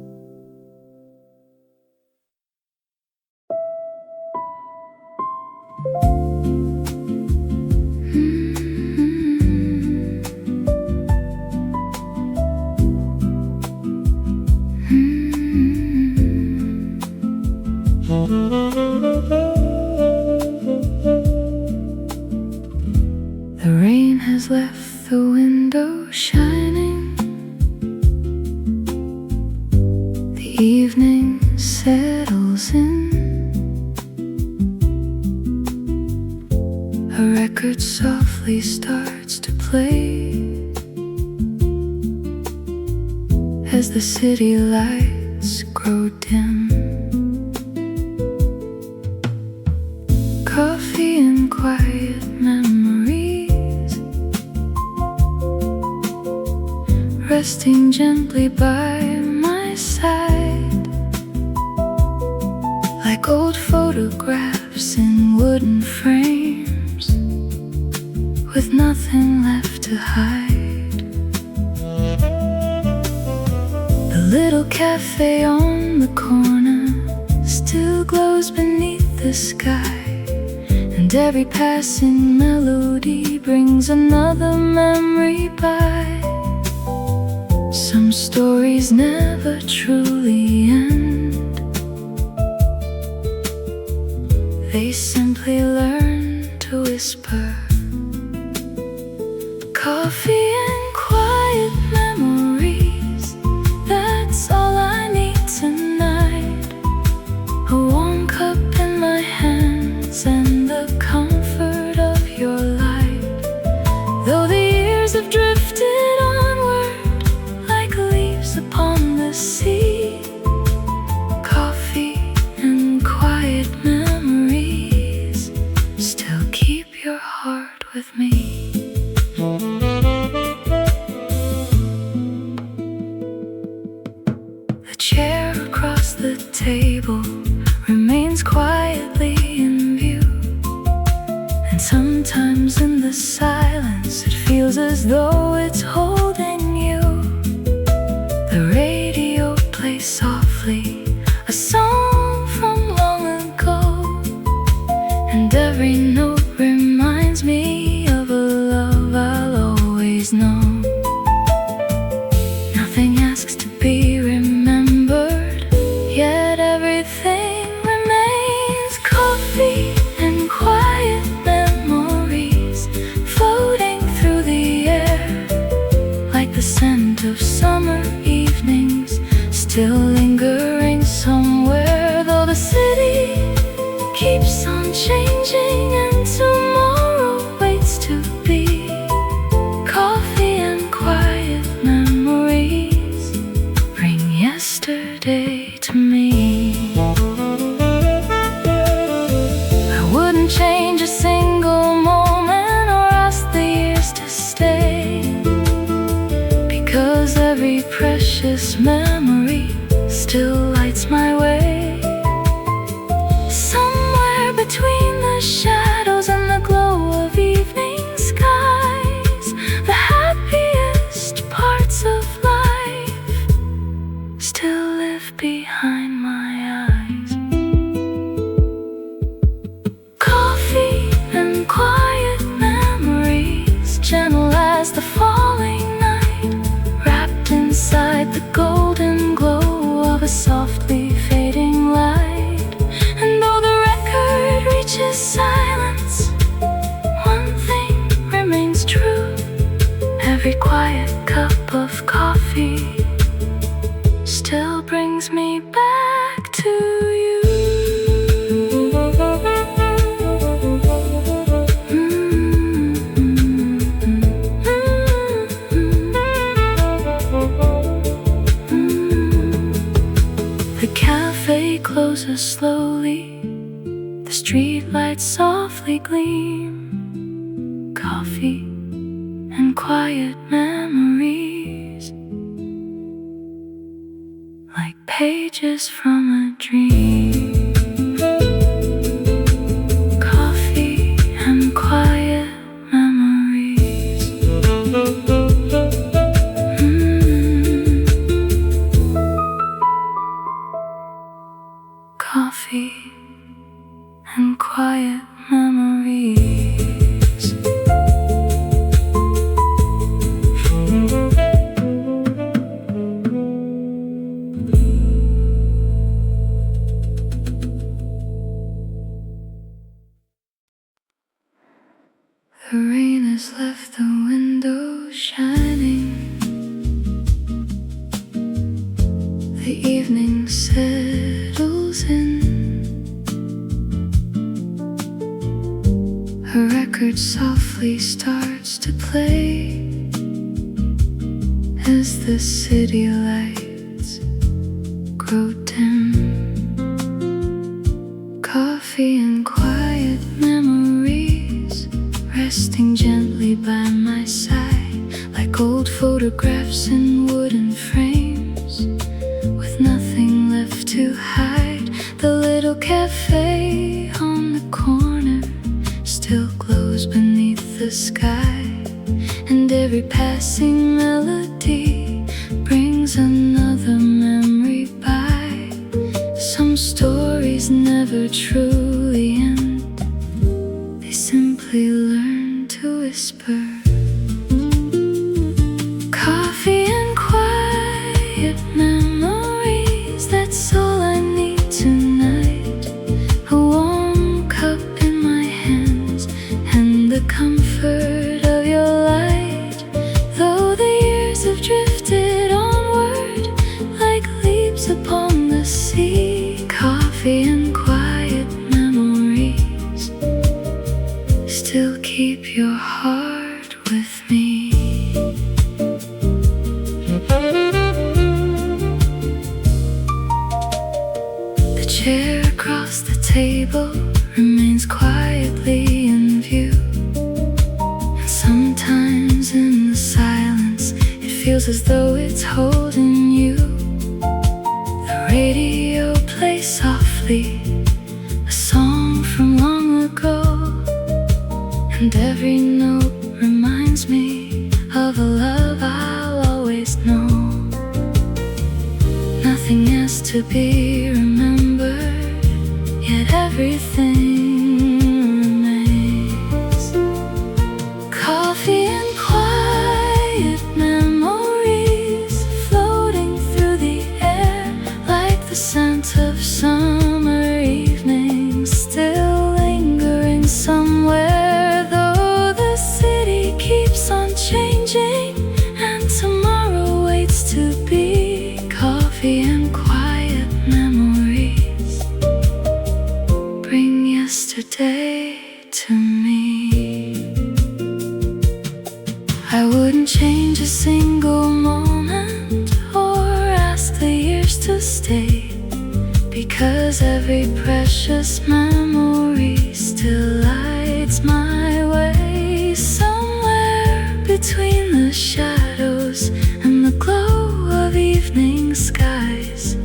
The the window shining. The evening settles in. A record softly starts to play as the city lights grow dim. Coffee and quiet memories resting gently by my side, like old photographs in wooden frames with nothing left to hide. The little cafe on the corner still glows beneath the sky, and every passing melody brings another memory by. Some stories never truly end. They simply learn to whisper. Coffee and quiet memories, that's all I need tonight. A warm cup in my hands and the comfort of your light. Though the years have drifted onward like leaves upon the sea, coffee and quiet memories still keep your heart with me. The chair across the table remains quietly in view, and sometimes in the silence it feels as though it's holding you. The radio plays softly, a song from long ago, and every note reminds me of a love I'll always know. Nothing asks to be remembered, yet everything remains. Coffee and quiet memories floating through the air, like the scent of summer evenings still lingering somewhere. Though the city keeps on changing and tomorrow waits to be, coffee and quiet memories bring yesterday to me. I wouldn't change a single moment or ask the years to stay, because every precious memory still lights my way. Somewhere between the shadows and the glow of evening skies, the happiest parts of life still live behind my eyes. Coffee and quiet memories, gentle as the falling night, wrapped inside the golden glow of a softly fading light. And though the record reaches silence, one thing remains true. Every quiet cup of coffee still brings me back to you. The cafe closes slowly, the streetlights softly gleam. Coffee and quiet memories, like pages from a dream. Coffee and quiet memories. Coffee and quiet memories. evening settles in, a record softly starts to play as the city lights grow dim. Coffee and quiet memories resting gently by my side, like old photographs in wooden frames with nothing left to hide. The little cafe on the corner still glows beneath the sky, and every passing melody brings another memory by. Some stories never truly end, they simply learn to whisper. Coffee and quiet memories, that's all I need tonight. A warm cup in my hands and the comfort of your light. Though the years have drifted onward like leaves upon the sea, coffee and quiet memories still keep your heart with me. The chair across the table remains quietly in view, and sometimes in the silence it feels as though it's holding you. The radio plays softly, a song from long ago, and every note reminds me of a love I'll always know. Nothing has to be remembered, yet everything remains. Coffee and quiet memories floating through the air, like the scent of summer evenings still lingering somewhere. Though the city keeps on changing and tomorrow waits to be, coffee and quiet memories bring yesterday to me. I wouldn't change a single moment or ask the years to stay, because every precious memory still lights my way. Somewhere between the shadows and the glow of evening skies,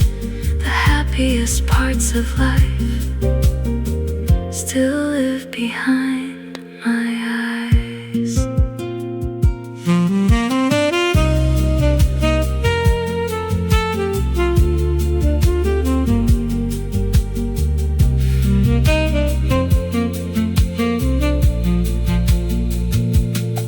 the happiest parts of life still live behind my eyes.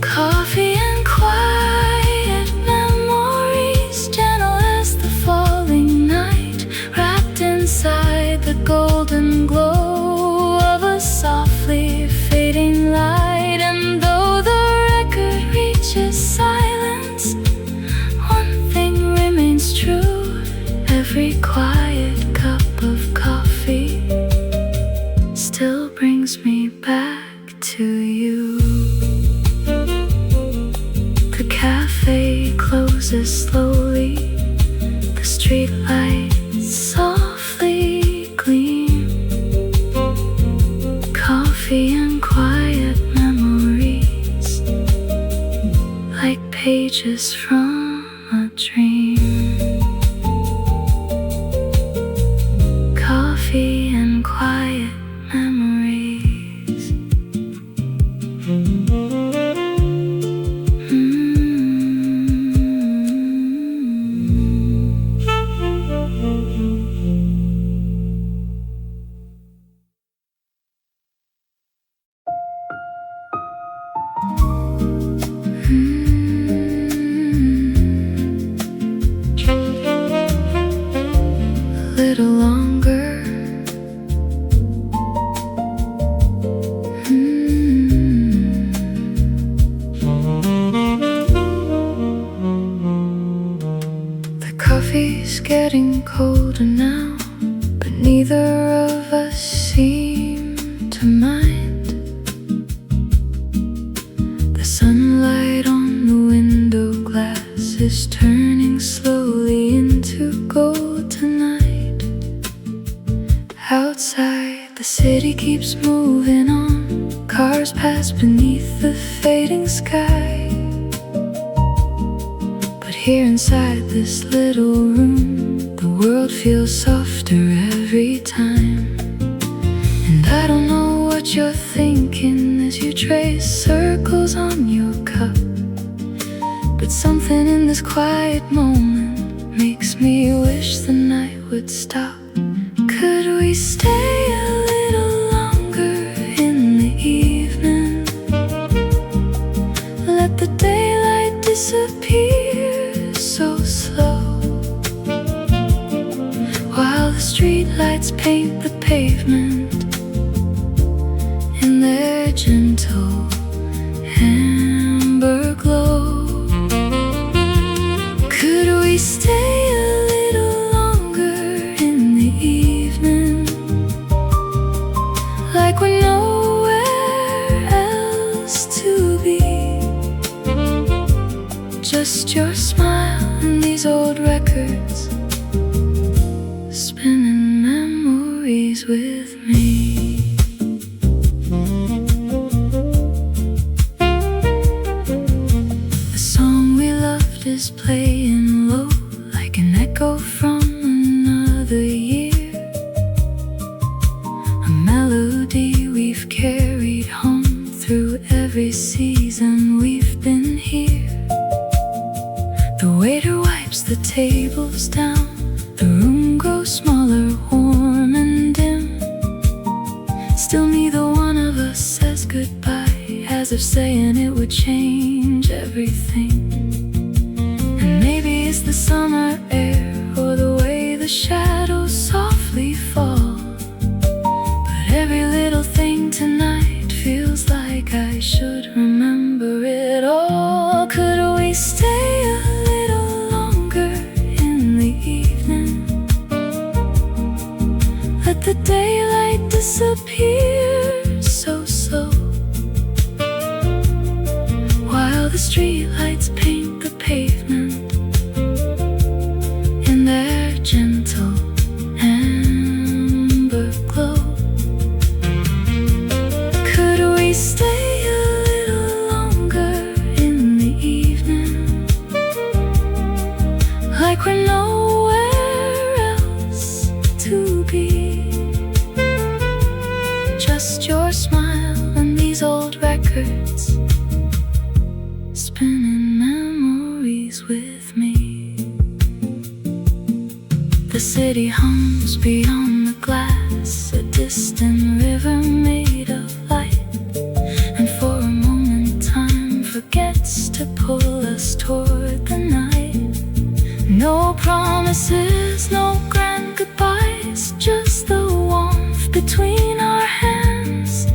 Coffee and quiet memories, gentle as the falling night, wrapped inside the golden glow of a softly fading light. And though the record reaches silence, one thing remains true: every quiet cup of coffee still brings me back to you. The cafe closes slowly, the streetlights softly gleam. Coffee and quiet memories, like pages from a dream. Coffee and quiet memories. getting colder now, but neither of us seem to mind. The sunlight on the window glass is turning slowly into gold tonight. Outside, the city keeps moving on. Cars pass beneath the fading sky. But here inside this little room, the world feels softer every time. And I don't know what you're thinking as you trace circles on your cup, but something in this quiet moment makes me wish the night would stop. Could we stay a little longer in the evening? Let the daylight disappear so slow, while the streetlights paint the pavement in their gentle amber glow. Could we stay a little longer in the evening, like we're nowhere else to be? Just your smile and these old records, spinning memories with me. The song we loved is playing low, like an echo from another year. A melody we've carried home through every season we've been here. The waiter wipes the tables down, the room grows smaller, warm and dim. Still neither one of us says goodbye, as if saying it would change everything. And maybe it's the summer air, or the way the shadows softly fall, but every little thing tonight feels like I should remember it all. Could we stay a little longer in the evening? Let the daylight disappear so slow, while the streetlights paint the pavement in their gentle amber glow. Could we stay a little longer in the evening, like we're nowhere else to be? Just your smile and these old records, spinning memories with me. The city hums beyond the glass, a distant river made of light. And for a moment time forgets to pull us toward the night. No promises, no grand goodbyes, just the warmth between our hands,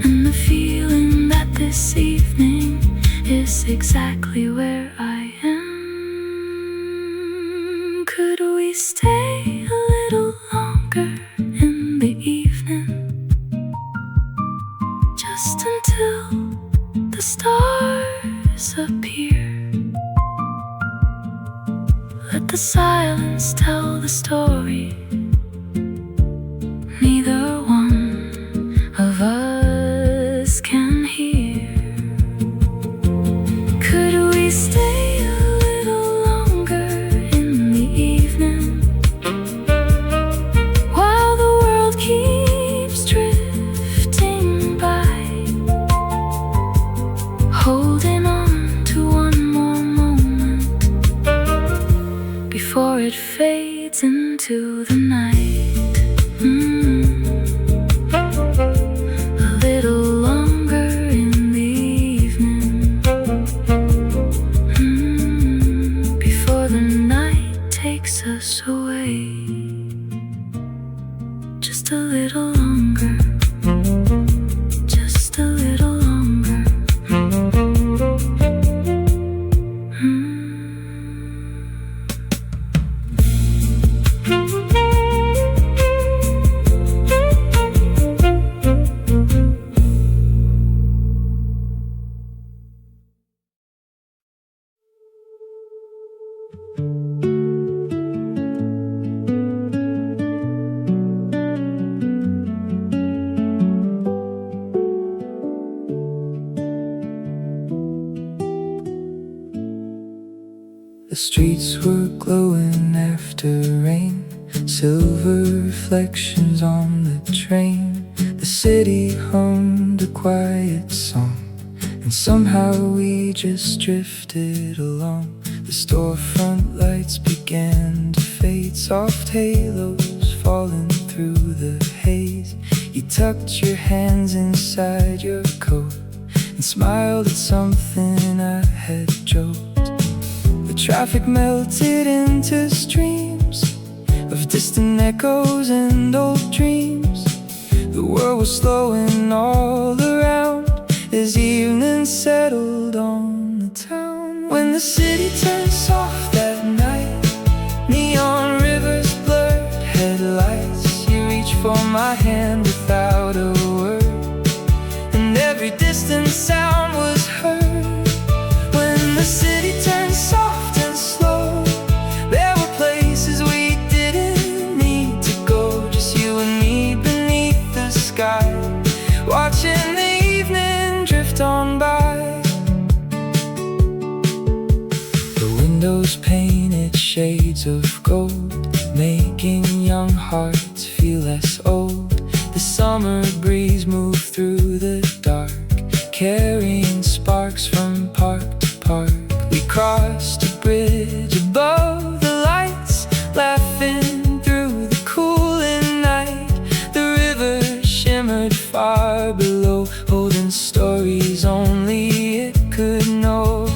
and the feeling that this evening is exactly where I am. Could we stay a little longer in the evening, just until the stars appear? Let the silence tell the story neither one of us can hear. Could we stay a little longer in the evening, while the world keeps drifting by, holding on to one more moment before it fades into the night? A little longer in the evening, before the night takes us away. Just a little longer, just a little longer. The streets were glowing after rain, silver reflections on the train. The city hummed a quiet song, and somehow we just drifted along. The storefront lights began to fade, soft halos falling through the haze. You tucked your hands inside your coat and smiled at something I had joked. The traffic melted into streams of distant echoes and old dreams. The world was slowing all around as evening settled on the town. When the city turned soft that night, neon rivers blurred headlights. You reached for my hand without a word, and every distant sound was heard. When the city turned soft and slow, there were places we didn't need to go, just you and me beneath the sky, watching the evening drift on by. The windows painted shades of gold, making young hearts feel less old. The summer breeze moved through the dark, carrying sparks from park to park. We crossed a bridge above the lights, laughing through the cooling night. The river shimmered far below, holding stories only it could know.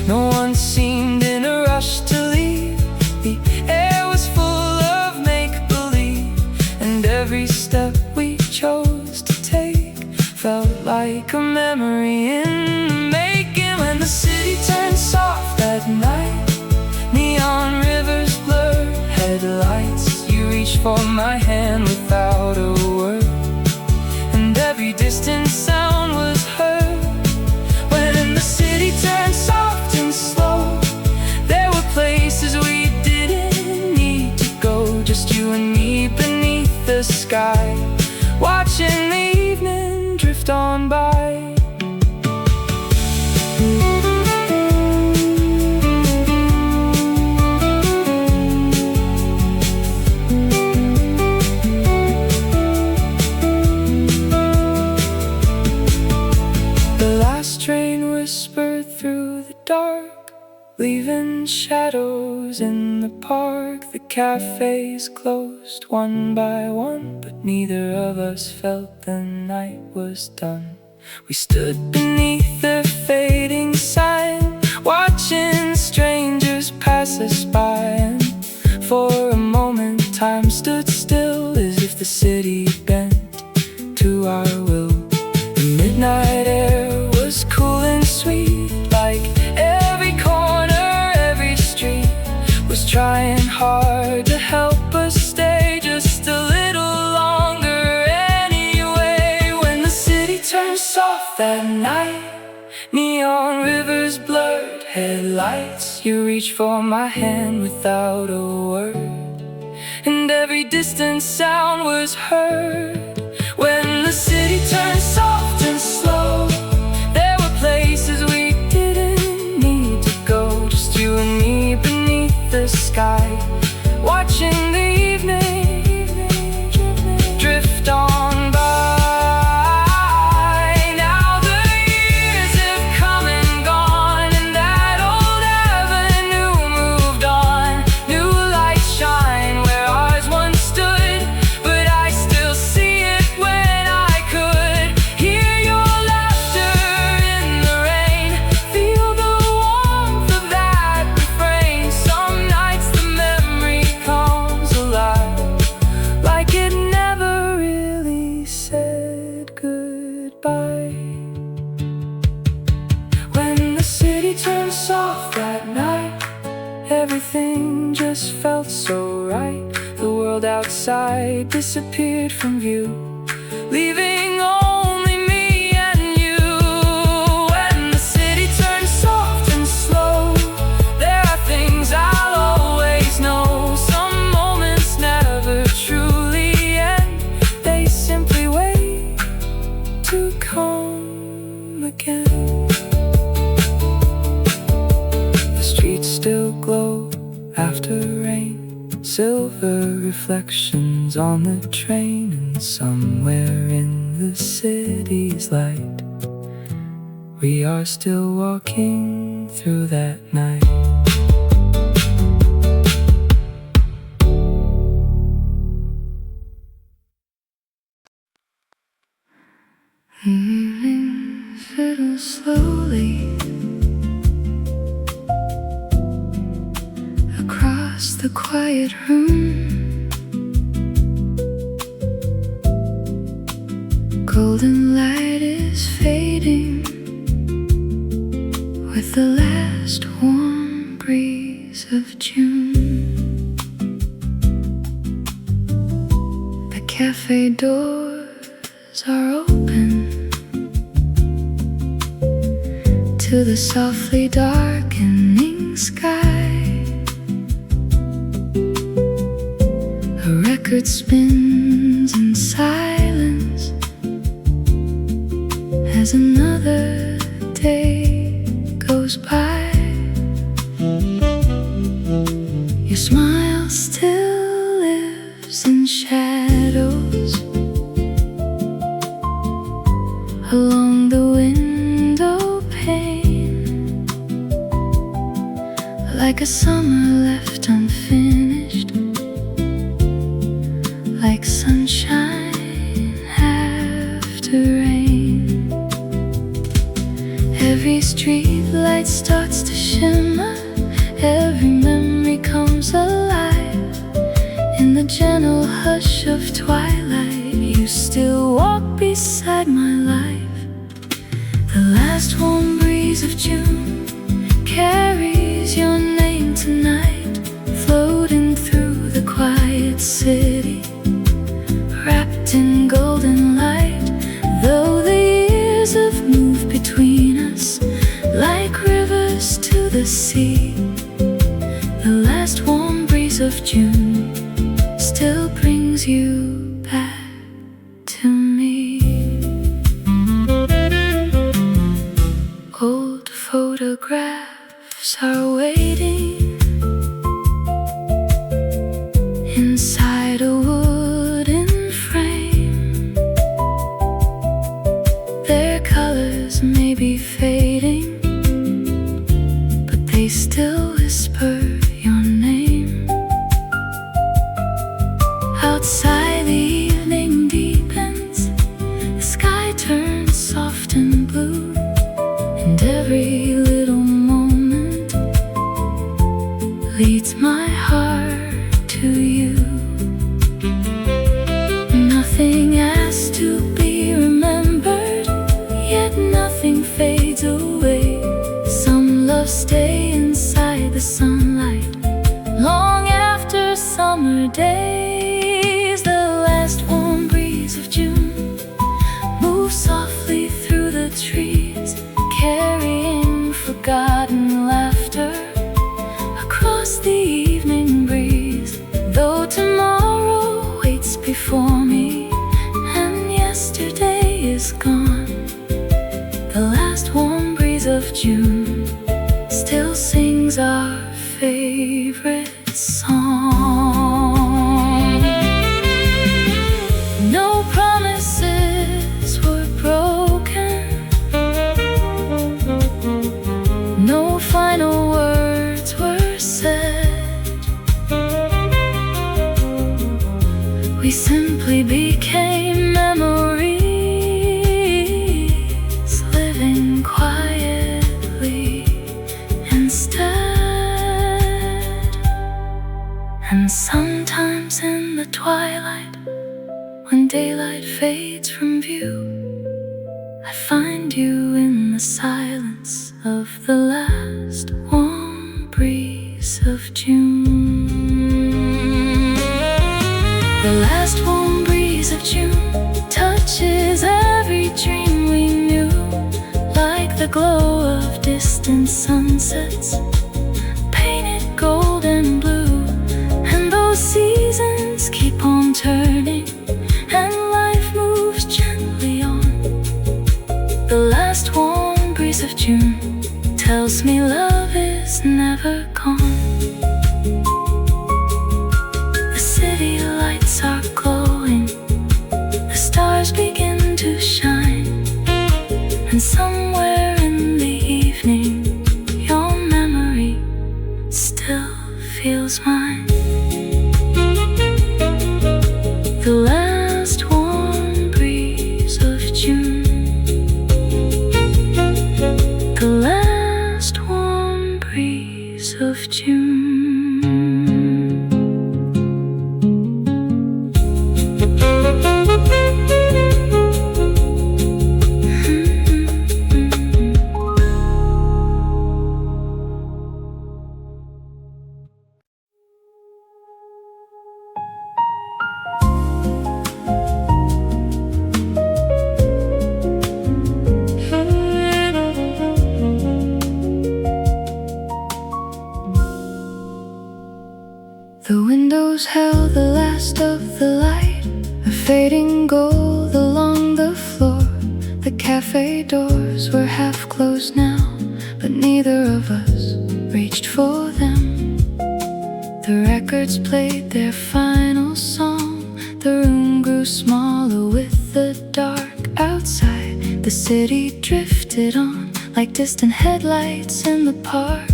No one seemed in a rush to leave. The air was full of make-believe, and every step we chose to take felt like a memory in the making. When the city turned soft that night, neon rivers blurred headlights. You reached for my hand without a word, and every distant sound was heard. When the city turned soft and slow, there were places we didn't need to go, just you and me beneath the sky, watching the evening drift on by. The last train whispered through the dark, leaving shadows in the park. The cafés closed one by one, but neither of us felt the night was done. We stood beneath the fading sign, watching strangers pass us by, and for a moment time stood still, as if the city bent to our will. The midnight air was cool and sweet, like every corner, every street was trying hard to help us stay just a little longer anyway. When the city turned soft that night, neon rivers blurred headlights. You reached for my hand without a word, and every distant sound was heard. When the city turned soft and slow, there were places we didn't need to go, just you and me beneath the sky, watching the evening drift on by. Now the years have come and gone, and that old avenue moved on. New lights shine where ours once stood, but I still see it when I could. Hear your laughter in the rain, feel the warmth of that refrain. Some nights the memory comes alive, like it never really said goodbye. When the city turned soft that night, everything just felt so right. The world outside disappeared from view, leaving only me and you. When the city turned soft and slow, there are things I would glow after rain. Silver reflections on the train, and somewhere in the city's light we are still walking through that night. Evening fiddle slowly across the quiet room. Golden light is fading with the last warm breeze of June. The cafe doors are open to the softly darkening sky. A record spins in silence as another day goes by. Your smile still lives in shadows along the window pane, like a summer left unfinished, like sunshine after rain. Every street light starts to shimmer, every memory comes alive. In the gentle hush of twilight, you still walk beside my life. The last warm breeze of June carries your name tonight, floating through the quiet city, wrapped in golden light. Though the years have moved between us like rivers to the sea, the last warm breeze of June still brings you back to me. Old photographs are waiting inside a wooden frame. Their colors may be fading, but they still whisper your name. Outside the evening deepens, the sky turns soft and blue, and every little moment leads my heart to you. Nothing asks to be remembered, yet nothing fades away. Some love stay inside the sunlight long after summer days. The last warm breeze of June moves softly through the trees, carrying forgotten laughter across the evening breeze. Though tomorrow waits before me and yesterday is gone, the last warm breeze of June still sings our favorite song. No promises were broken, no final words were said. We simply became memories, living quietly instead. And sometimes in the twilight, when daylight fades from view, I find you in the silence of the last warm breeze of June. The last warm breeze of June touches every dream we knew, like the glow of distant sunsets, painted gold and blue. And those seasons keep on turning, and life moves gently on. The last warm breeze of June tells me love is never gone. on. The city lights are glowing, the stars begin to shine, and somewhere in the evening your memory still feels mine. The last warm breeze of June, the last warm breeze of June. The windows held the last of the light, a fading gold along the floor. The cafe doors were half closed now, but neither of us reached for them. The records played their final song. The room grew smaller with the dark outside. The city drifted on like distant headlights in the park.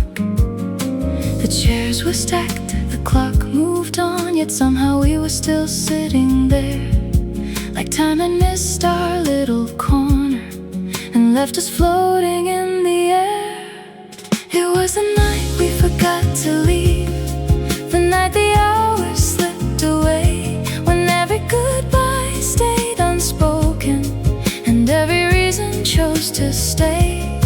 The chairs were stacked, the clock moved on, yet somehow we were still sitting there. Like time had missed our little corner and left us floating in the air. It was the night we forgot to leave, the night the hours slipped away, when every goodbye stayed unspoken and every reason chose to stay.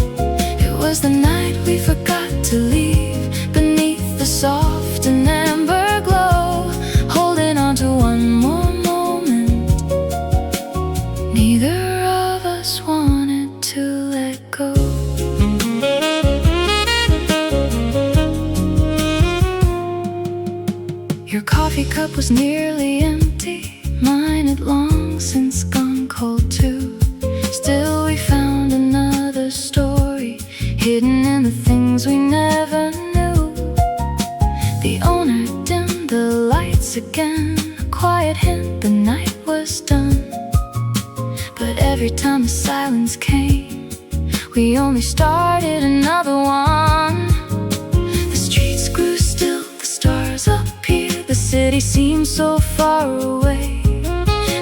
It was the night we forgot to leave, beneath the soft and amber glow, holding on to one more moment. Neither of us wanted to let go. Your coffee cup was nearly empty, mine had long since gone cold too. Still we found another story, hidden in the things we never knew. The owner dimmed the lights again, a quiet hint the night was done. But every time the silence came, we only started another one. The streets grew still, the stars appeared, the city seemed so far away.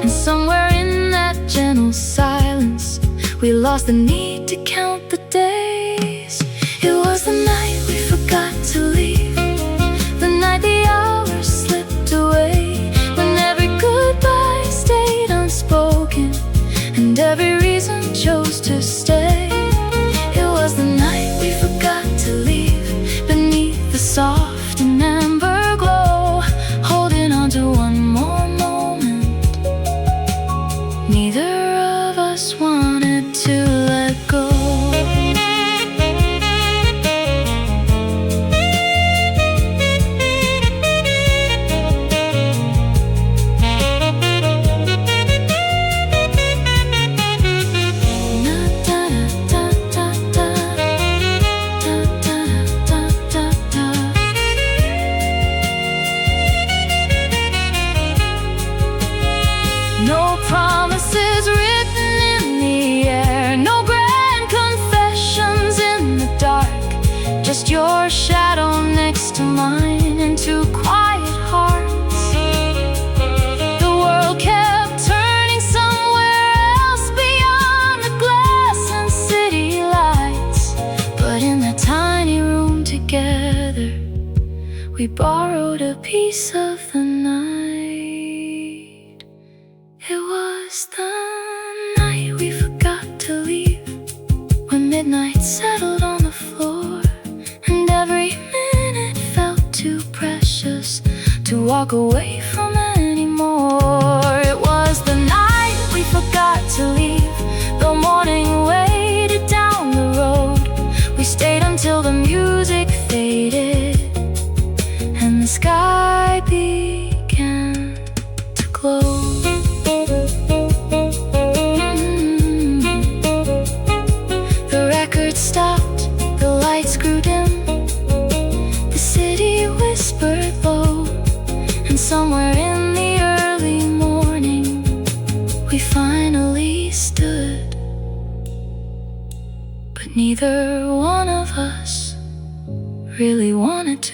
And somewhere in that gentle silence, we lost the need to count the days. It was the night we forgot to leave, the night the hours slipped away, when every goodbye stayed unspoken and every reason chose to stay. It was the night we forgot to leave, beneath the soft and amber glow, holding on to one more moment. Neither of us wanted to let go. No promises written in the air, no grand confessions in the dark, just your shadow next to mine and two quiet hearts. The world kept turning somewhere else beyond the glass and city lights, but in that tiny room together, we borrowed a piece of the night. It was the night we forgot to leave, when midnight settled on the floor, and every minute felt too precious to walk away from anymore. It was the night we forgot to leave, the morning waited down the road. We stayed until the music faded and the sky began to glow. The record stopped, the lights grew dim, the city Neither one of us really wanted to.